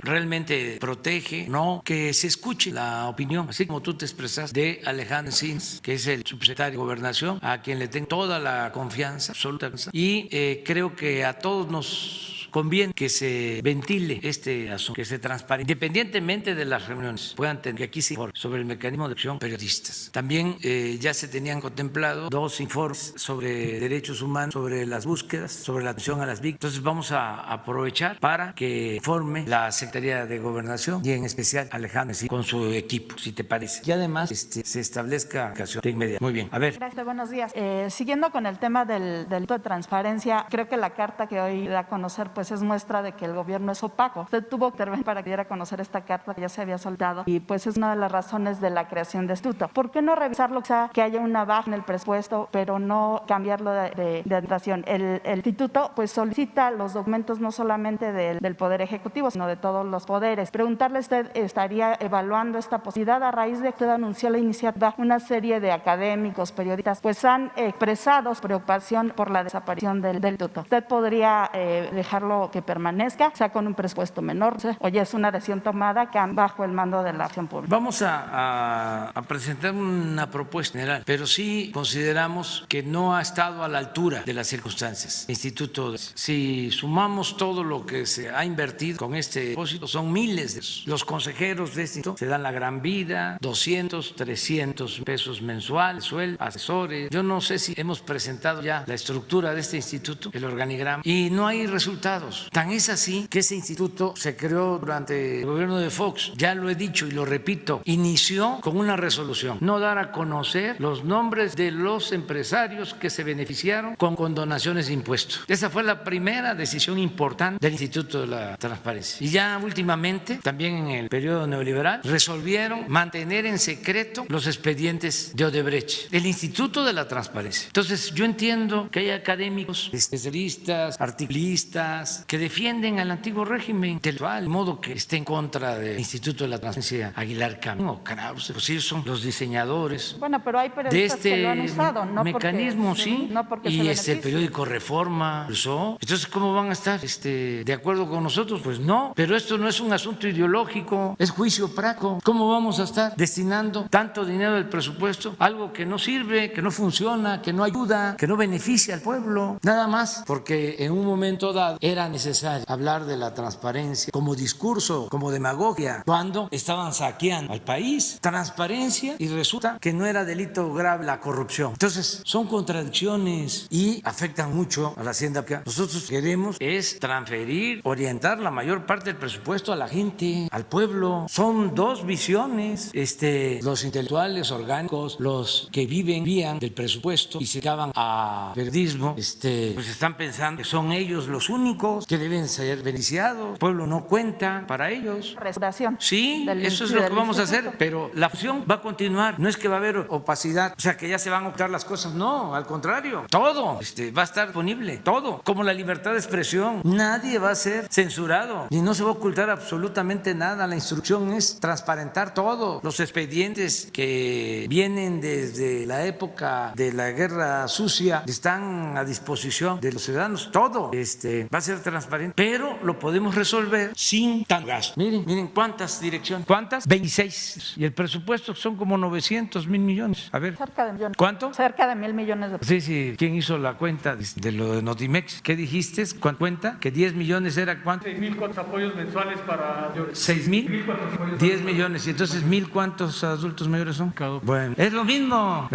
realmente protege, no, que se escuche la opinión, así como tú te expresas, de Alejandro Encinas, que es el subsecretario de Gobernación, a quien le tengo toda la confianza, absoluta confianza, y creo que a todos nos conviene que se ventile este asunto, que se transparente, independientemente de las reuniones, puedan tener, que aquí se informe sobre el mecanismo de acción periodistas. También ya se tenían contemplado 2 informes sobre derechos humanos, sobre las búsquedas, sobre la atención a las víctimas. Entonces vamos a aprovechar para que informe la Secretaría de Gobernación y en especial Alejandro con su equipo, si te parece. Y además se establezca ocasión de inmediato. Muy bien, a ver. Gracias, buenos días. Siguiendo con el tema del delito de transparencia, creo que la carta que hoy da a conocer pues es muestra de que el gobierno es opaco. Usted tuvo que intervenir para que diera a conocer esta carta que ya se había soltado y pues es una de las razones de la creación de instituto. ¿Por qué no revisarlo, quizá que haya una baja en el presupuesto, pero no cambiarlo de administración? El instituto pues solicita los documentos no solamente del Poder Ejecutivo, sino de todos los poderes. Preguntarle, ¿usted estaría evaluando esta posibilidad a raíz de que usted anunció la iniciativa? Una serie de académicos, periodistas, pues han expresado preocupación por la desaparición del instituto. ¿Usted podría dejarlo que permanezca, sea con un presupuesto menor? Oye, es una decisión tomada que bajo el mando de la acción pública. Vamos a presentar una propuesta general, pero sí consideramos que no ha estado a la altura de las circunstancias. Instituto, si sumamos todo lo que se ha invertido con este propósito, son miles de pesos. Los consejeros de este instituto se dan la gran vida, 200, 300 pesos mensuales, sueldos, asesores. Yo no sé si hemos presentado ya la estructura de este instituto, el organigrama, y no hay resultados. Tan es así que ese instituto se creó durante el gobierno de Fox. Ya lo he dicho y lo repito, inició con una resolución: no dar a conocer los nombres de los empresarios que se beneficiaron con condonaciones de impuestos. Esa fue la primera decisión importante del Instituto de la Transparencia. Y ya últimamente, también en el periodo neoliberal, resolvieron mantener en secreto los expedientes de Odebrecht, el Instituto de la Transparencia. Entonces, yo entiendo que hay académicos, especialistas, articulistas, que defienden al antiguo régimen intelectual, de modo que esté en contra del Instituto de la Transparencia, Aguilar Camín o Krause, pues ellos son los diseñadores. Bueno, pero hay periodistas que lo han usado, no mecanismo, porque, sí, no porque y el periódico Reforma usó. Entonces, ¿cómo van a estar de acuerdo con nosotros? Pues no, pero esto no es un asunto ideológico, es juicio práctico. ¿Cómo vamos a estar destinando tanto dinero del presupuesto a algo que no sirve, que no funciona, que no ayuda, que no beneficia al pueblo? Nada más porque en un momento dado era necesario hablar de la transparencia como discurso, como demagogia, cuando estaban saqueando al país. Transparencia, y resulta que no era delito grave la corrupción. Entonces, son contradicciones y afectan mucho a la hacienda. Nosotros queremos es transferir, orientar la mayor parte del presupuesto a la gente, al pueblo. Son dos visiones. Los intelectuales orgánicos, los que vivían del presupuesto y se acaban a periodismo, pues están pensando que son ellos los únicos que deben ser beneficiados. El pueblo no cuenta para ellos. Restauración. Sí, eso es lo que vamos a hacer, pero la fusión va a continuar. No es que va a haber opacidad, o sea, que ya se van a ocultar las cosas. No, al contrario, todo va a estar disponible, todo, como la libertad de expresión. Nadie va a ser censurado, ni no se va a ocultar absolutamente nada. La instrucción es transparentar todo. Los expedientes que vienen desde la época de la guerra sucia están a disposición de los ciudadanos. Todo va a ser ser transparente, pero lo podemos resolver sin tanto gasto. Miren cuántas direcciones. ¿Cuántas? 26. Y el presupuesto son como 900,000 millones. A ver. Cerca de millones. ¿Cuánto? Cerca de 1,000 millones de pesos. Sí. ¿Quién hizo la cuenta de lo de Notimex? ¿Qué dijiste? ¿Cuánto cuenta? ¿Que 10 millones era cuánto? 6,000 apoyos mensuales para mayores. 6,000. 10 millones. Y entonces, ¿1,000 cuántos adultos mayores son? Bueno, es lo mismo.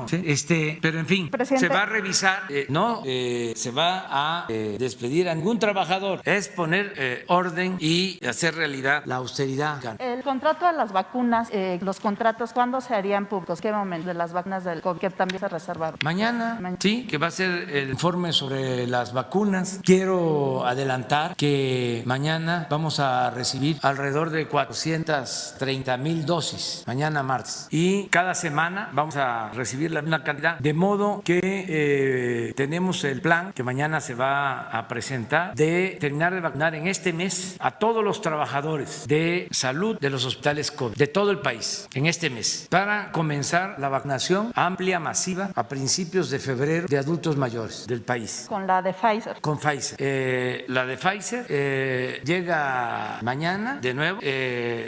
Sí. Pero en fin, Presidente. se va a revisar, no se va a despedir a ningún trabajador. Es poner orden y hacer realidad la austeridad. El contrato de las vacunas, los contratos, ¿cuándo se harían públicos? ¿Qué momento de las vacunas del COVID que también se reservaron? Mañana, sí, que va a ser el informe sobre las vacunas. Quiero adelantar que mañana vamos a recibir alrededor de 430,000 dosis, mañana martes. Y cada semana vamos a recibir la misma cantidad, de modo que tenemos el plan que mañana se va a presentar de terminar de vacunar en este mes a todos los trabajadores de salud de los hospitales COVID de todo el país en este mes, para comenzar la vacunación amplia, masiva, a principios de febrero de adultos mayores del país. Con la de Pfizer. Con Pfizer. La de Pfizer llega mañana de nuevo,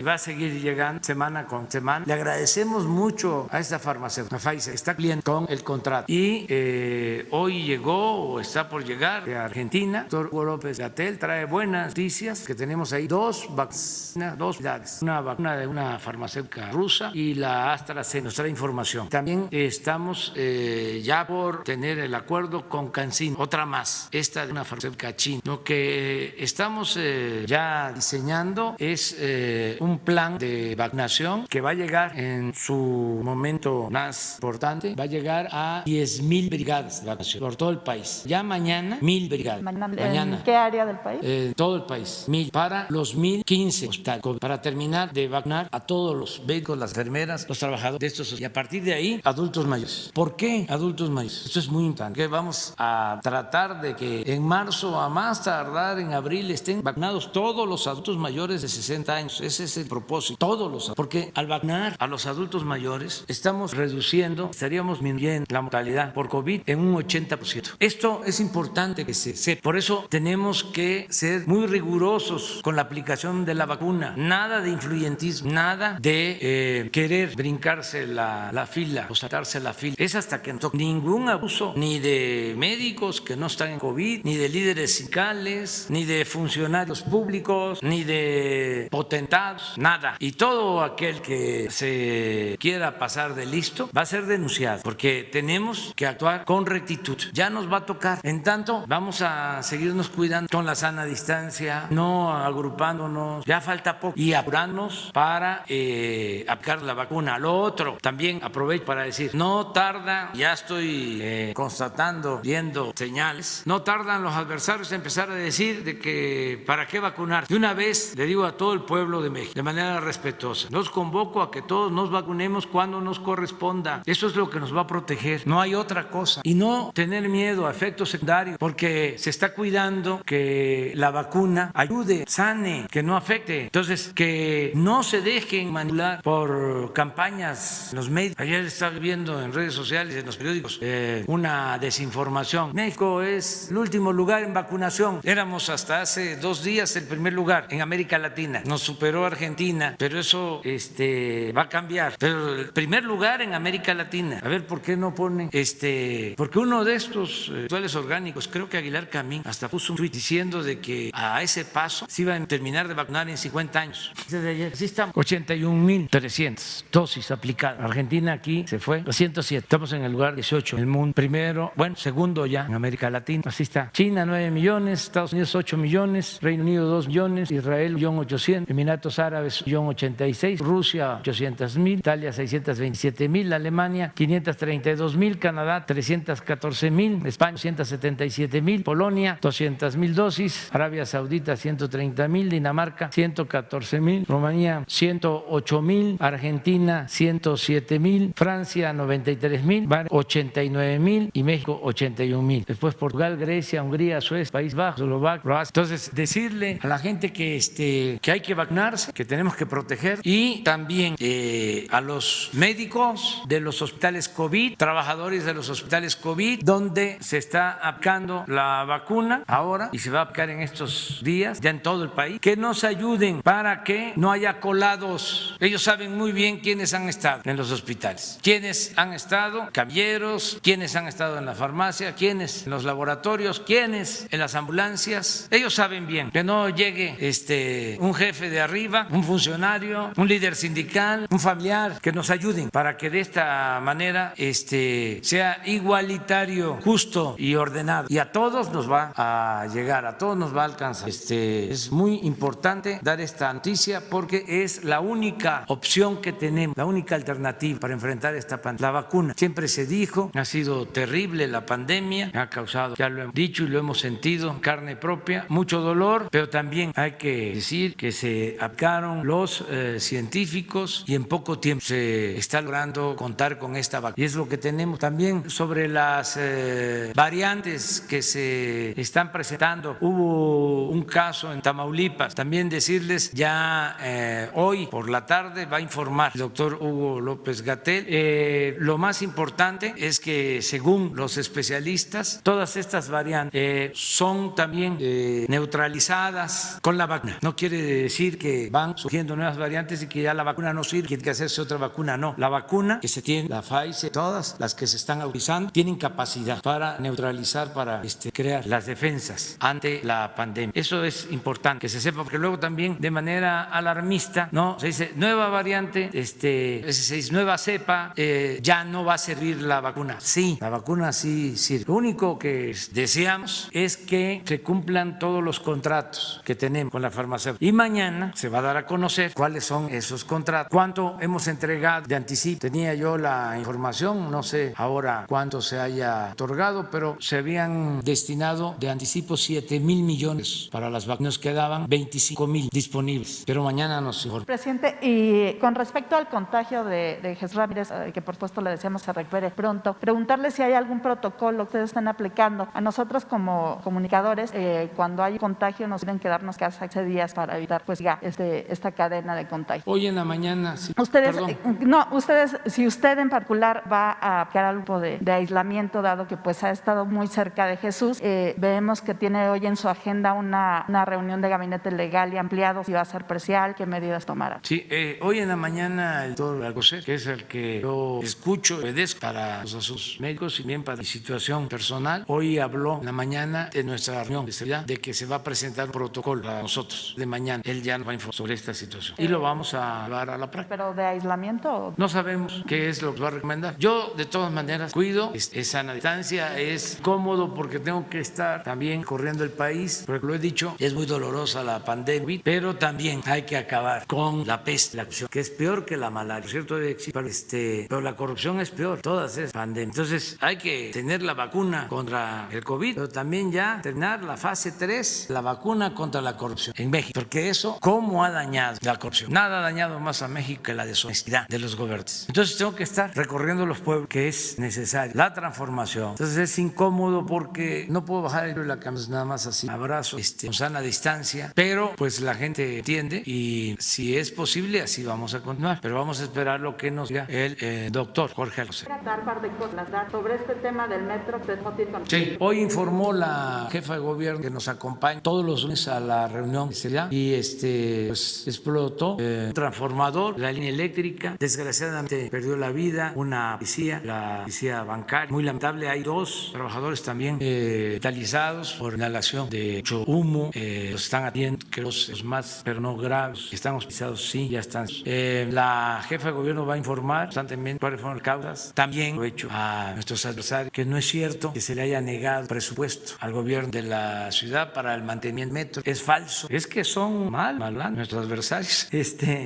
va a seguir llegando semana con semana. Le agradecemos mucho a esta farmacéutica, a Pfizer, está cumpliendo con el contrato. Y hoy llegó o está por llegar de Argentina, el doctor Hugo López-Gatell trae buenas noticias, que tenemos ahí dos vacunas, dos unidades, una vacuna de una farmacéutica rusa y la AstraZeneca. Nos trae información. También estamos ya por tener el acuerdo con CanSino, otra más, esta de una farmacéutica china. Lo que estamos ya diseñando es un plan de vacunación que va a llegar en su momento más importante, va a llegar a 10,000 brigadas de vacunación por todo el país. Ya mañana 1,000 brigadas. Mañana. ¿En qué área del país? En todo el país. 1,000 para los 1,015 hospitales, para terminar de vacunar a todos los médicos, las enfermeras, los trabajadores de estos, y a partir de ahí adultos mayores. ¿Por qué adultos mayores? Esto es muy importante. Que vamos a tratar de que en marzo, a más tardar en abril, estén vacunados todos los adultos mayores de 60 años. Ese es el propósito. Todos los, porque al vacunar a los adultos mayores estamos reduciendo, estaríamos disminuyendo la mortalidad por COVID en un 80%. Esto es importante que se sepa. Por eso tenemos que ser muy rigurosos con la aplicación de la vacuna. Nada de influyentismo, nada de querer brincarse la fila o saltarse la fila. Es hasta que no toque. Ningún abuso, ni de médicos que no están en COVID, ni de líderes sindicales, ni de funcionarios públicos, ni de potentados, nada. Y todo aquel que se quiera pasar de listo va a ser denunciado, porque tenemos que actuar con rectitud. Ya nos va a tocar. En tanto, vamos a seguirnos cuidando con la sana distancia, no agrupándonos. Ya falta poco. Y apurarnos para aplicar la vacuna. Lo otro, también aprovecho para decir, no tarda, ya estoy constatando, viendo señales, no tardan los adversarios en empezar a decir de que para qué vacunar. De una vez le digo a todo el pueblo de México, de manera respetuosa, los convoco a que todos nos vacunemos cuando nos corresponda. Eso es lo que nos va a proteger. No hay otra cosa. Y no tener miedo a efectos secundarios, porque se está cuidando que la vacuna ayude, sane, que no afecte. Entonces, que no se dejen manipular por campañas en los medios. Ayer estaba viendo en redes sociales, en los periódicos, una desinformación. México es el último lugar en vacunación. Éramos hasta hace 2 días el primer lugar en América Latina. Nos superó Argentina, pero eso va a cambiar. Pero el primer lugar en América Latina. A ver, ¿por qué no ponen? Porque uno de estos rituales orgánicos, creo que Aguilar Camín, hasta puso un tuit diciendo de que a ese paso se iban a terminar de vacunar en 50 años. Desde ayer, así estamos. 81,300 dosis aplicadas. Argentina aquí se fue a 107. Estamos en el lugar 18 en el mundo. Primero, segundo ya en América Latina. Así está. China 9 millones, Estados Unidos 8 millones, Reino Unido 2 millones, Israel 1.800.000, Emiratos Árabes 1.86, Rusia 800,000, Italia 627,000, Alemania 532,000, Canadá 314,000, España 177,000, Polonia 200,000 dosis, Arabia Saudita 130,000, Dinamarca 114,000, Rumanía 108,000, Argentina 107,000, Francia 93,000, 89,000 y México 81,000. Después Portugal, Grecia, Hungría, Suecia, País Bajo, Eslovaquia, Croacia. Entonces, decirle a la gente que hay que vacunarse, que tenemos que proteger, y también a los médicos de los hospitales COVID, trabajadores de los hospitales COVID, donde se está aplicando la vacuna. ahora, y se va a aplicar en estos días, ya en todo el país, que nos ayuden para que no haya colados. Ellos saben muy bien quiénes han estado en los hospitales, quiénes han estado camilleros, quiénes han estado en la farmacia, quiénes en los laboratorios, quiénes en las ambulancias. Ellos saben bien que no llegue un jefe de arriba, un funcionario, un líder sindical, un familiar, que nos ayuden para que de esta manera sea igualitario, justo y ordenado, y a todos nos va a llegar, a todos nos va a alcanzar. Es muy importante dar esta noticia porque es la única opción que tenemos, la única alternativa para enfrentar esta pandemia. La vacuna, siempre se dijo, ha sido terrible la pandemia, ha causado, ya lo hemos dicho y lo hemos sentido en carne propia, mucho dolor, pero también hay que decir que se aplicaron los científicos y en poco tiempo se está logrando contar con esta vacuna. Y es lo que tenemos también sobre las variantes que se están presentando. Hubo un caso en Tamaulipas, también decirles ya hoy por la tarde va a informar el doctor Hugo López-Gatell. Lo más importante es que según los especialistas, todas estas variantes son también neutralizadas con la vacuna. No quiere decir que van surgiendo nuevas variantes y que ya la vacuna no sirve, tiene que hacerse otra vacuna. No, la vacuna que se tiene, la Pfizer, todas las que se están utilizando, tienen capacidad para neutralizar, para crear las defensas ante la pandemia. Eso es importante que se sepa, porque luego también de manera alarmista, ¿no? Se dice nueva variante, se dice nueva cepa, ya no va a servir la vacuna. Sí, la vacuna sí sirve. Lo único que deseamos es que se cumplan todos los contratos que tenemos con la farmacéutica. Y mañana se va a dar a conocer cuáles son esos contratos, cuánto hemos entregado de anticipo. Tenía yo la información, no sé ahora cuánto se haya otorgado, pero se habían destinado de anticipo 7,000 millones para las vacunas. Nos quedaban 25,000 disponibles, pero mañana nos informa. Presidente, y con respecto al contagio de Jesús Ramírez, que por supuesto le deseamos se recupere pronto, preguntarle si hay algún protocolo que ustedes están aplicando. A nosotros como comunicadores, cuando hay contagio nos piden quedarnos casa 15 días para evitar pues ya esta cadena de contagio. Hoy en la mañana, sí. Ustedes, si usted en particular va a aplicar algo de aislamiento, dado que pues ha estado muy cerca de Jesús, vemos que tiene hoy en su agenda una reunión de gabinete legal y ampliado, si va a ser presencial, ¿qué medidas tomará? Sí, hoy en la mañana el doctor Alcocer, que es el que yo escucho, obedezco para los asuntos médicos y bien para mi situación personal, hoy habló en la mañana de nuestra reunión de seguridad, de que se va a presentar un protocolo a nosotros de mañana. Él ya nos va a informar sobre esta situación y lo vamos a llevar a la práctica. ¿Pero de aislamiento? No sabemos qué es lo que va a recomendar. Yo de todas maneras cuido, es sana distancia, es cómodo porque tengo que estar también corriendo el país, porque lo he dicho, es muy dolorosa la pandemia, pero también hay que acabar con la peste, la corrupción, que es peor que la malaria, ¿cierto? Pero la corrupción es peor, todas esas pandemias. Entonces hay que tener la vacuna contra el COVID, pero también ya terminar la fase 3, la vacuna contra la corrupción en México, porque eso, ¿cómo ha dañado la corrupción? Nada ha dañado más a México que la deshonestidad de los gobernantes. Entonces tengo que estar recorriendo los pueblos, que es necesario, la transformación. Entonces es incómodo porque no puedo bajar la camisa nada más así, abrazo, con sana distancia, pero pues la gente entiende y si es posible así vamos a continuar, pero vamos a esperar lo que nos diga el doctor Jorge Alcocer. Sobre este tema del metro, sí, hoy informó la jefa de gobierno que nos acompaña todos los lunes a la reunión y pues explotó un transformador, la línea eléctrica, desgraciadamente perdió la vida una policía, la policía bancaria, muy lamentable. Hay 2 trabajadores también hospitalizados por inhalación de mucho humo, los están atendiendo, que los más, pero no graves, están hospitalizados, sí, ya están. La jefa de gobierno va a informar constantemente cuáles fueron las causas. También lo he hecho a nuestros adversarios que no es cierto que se le haya negado presupuesto al gobierno de la ciudad para el mantenimiento del metro. Es falso, es que son mal nuestros adversarios.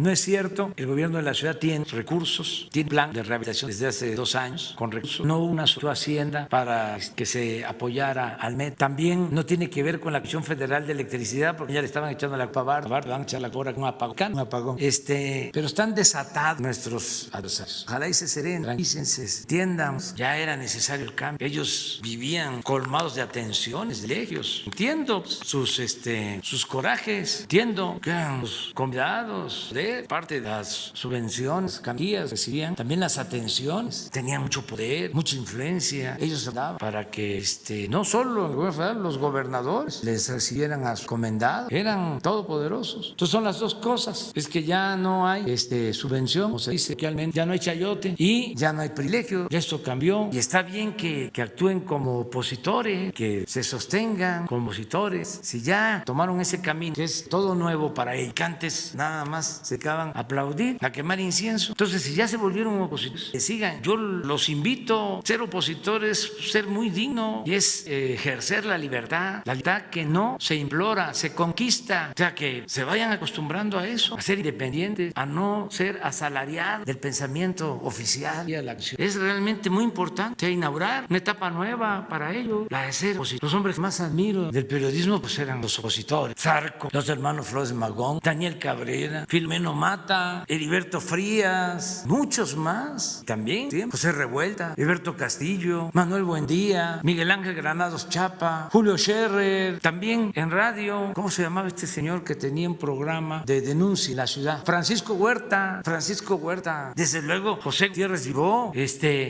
No es cierto, el gobierno de la ciudad tiene recursos, tiene plan de rehabilitación desde hace 2 años con recursos. No hubo una sola hacienda para que se apoyara al metro. También no tiene que ver con la Comisión Federal de Electricidad, porque ya le estaban echando la culpa a le van a echar la cobra con un apagón. Pero están desatados nuestros adversarios. Ojalá y se serenen, tranquilícense, entiendan, ya era necesario el cambio. Ellos vivían colmados de atenciones, de legios. Entiendo sus corajes, entiendo que eran los convidados de parte de las subvenciones, campillas, recibían también las atenciones, tenían mucho poder, mucha influencia. Ellos hablaban para que no solo el gobierno gobierno federal, los gobernadores les recibieran a su comendado, eran todopoderosos. Entonces son las dos cosas, es que ya no hay subvención, como se dice realmente, ya no hay chayote y ya no hay privilegio, ya esto cambió y está bien que actúen como opositores, que se sostengan como opositores, si ya tomaron ese camino que es todo nuevo para ellos, que antes nada más se quedaban a aplaudir, a quemar incienso, entonces si ya se volvieron opositores, que sigan. Yo los invito, ser opositores, ser muy digno y es ejercer la libertad que no se implora, se conquista, o sea que se vayan acostumbrando a eso, a ser independientes, a no ser asalariados del pensamiento oficial y a la acción. Es realmente muy importante inaugurar una etapa nueva para ellos, la de ser opositores. Los hombres que más admiro del periodismo pues eran los opositores, Zarco, los hermanos Flores de Magón, Daniel Cabrera, Filomeno Mata, Heriberto Frías, muchos más también, ¿sí? José Revuelta, Heriberto Castillo, Manuel Buendía, Miguel Ángel Granados Chapa, Julio Scherer, también en radio, ¿cómo se llamaba este señor que tenía un programa de denuncia en la ciudad? Francisco Huerta, desde luego José Gutiérrez Vivó,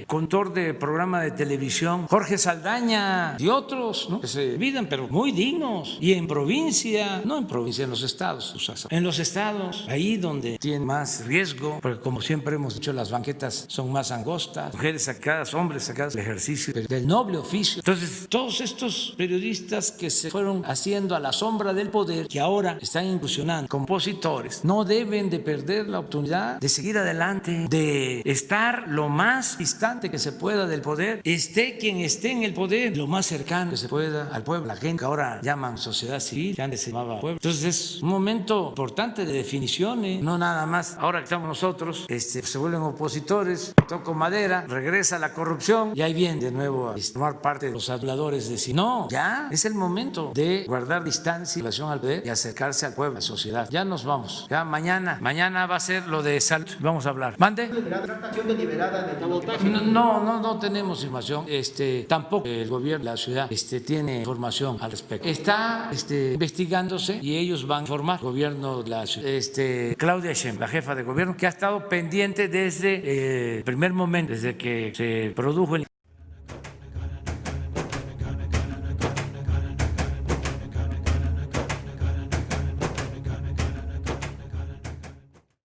conductor de programa de televisión, Jorge Saldaña y otros, ¿no? Que se olvidan, pero muy dignos. Y en provincia, no en provincia, en los estados, en los estados, ahí donde tienen más riesgo, porque como siempre hemos dicho, las banquetas son más angostas, mujeres sacadas, hombres sacados del ejercicio del noble oficio. Entonces, todos estos periodistas que se fueron haciendo a la sombra del poder, que ahora están incursionando como opositores, no deben de perder la oportunidad de seguir adelante, de estar lo más distante que se pueda del poder, esté quien esté en el poder, lo más cercano que se pueda al pueblo, la gente que ahora llaman sociedad civil, que antes se llamaba pueblo. Entonces es un momento importante de definiciones, no nada más ahora que estamos nosotros, se vuelven opositores, toco madera, regresa la corrupción y ahí viene de nuevo a formar parte de los habladores de si no, ya es el momento de guardar distancia en relación al poder y acercarse al pueblo, a la sociedad. Ya nos vamos, ya mañana va a ser lo de salud, vamos a hablar. ¿Mande? No tenemos información, tampoco el gobierno de la ciudad tiene información al respecto. Está investigándose y ellos van a informar al gobierno de la ciudad. Claudia Sheinbaum, la jefa de gobierno, que ha estado pendiente desde el primer momento, desde que se produjo el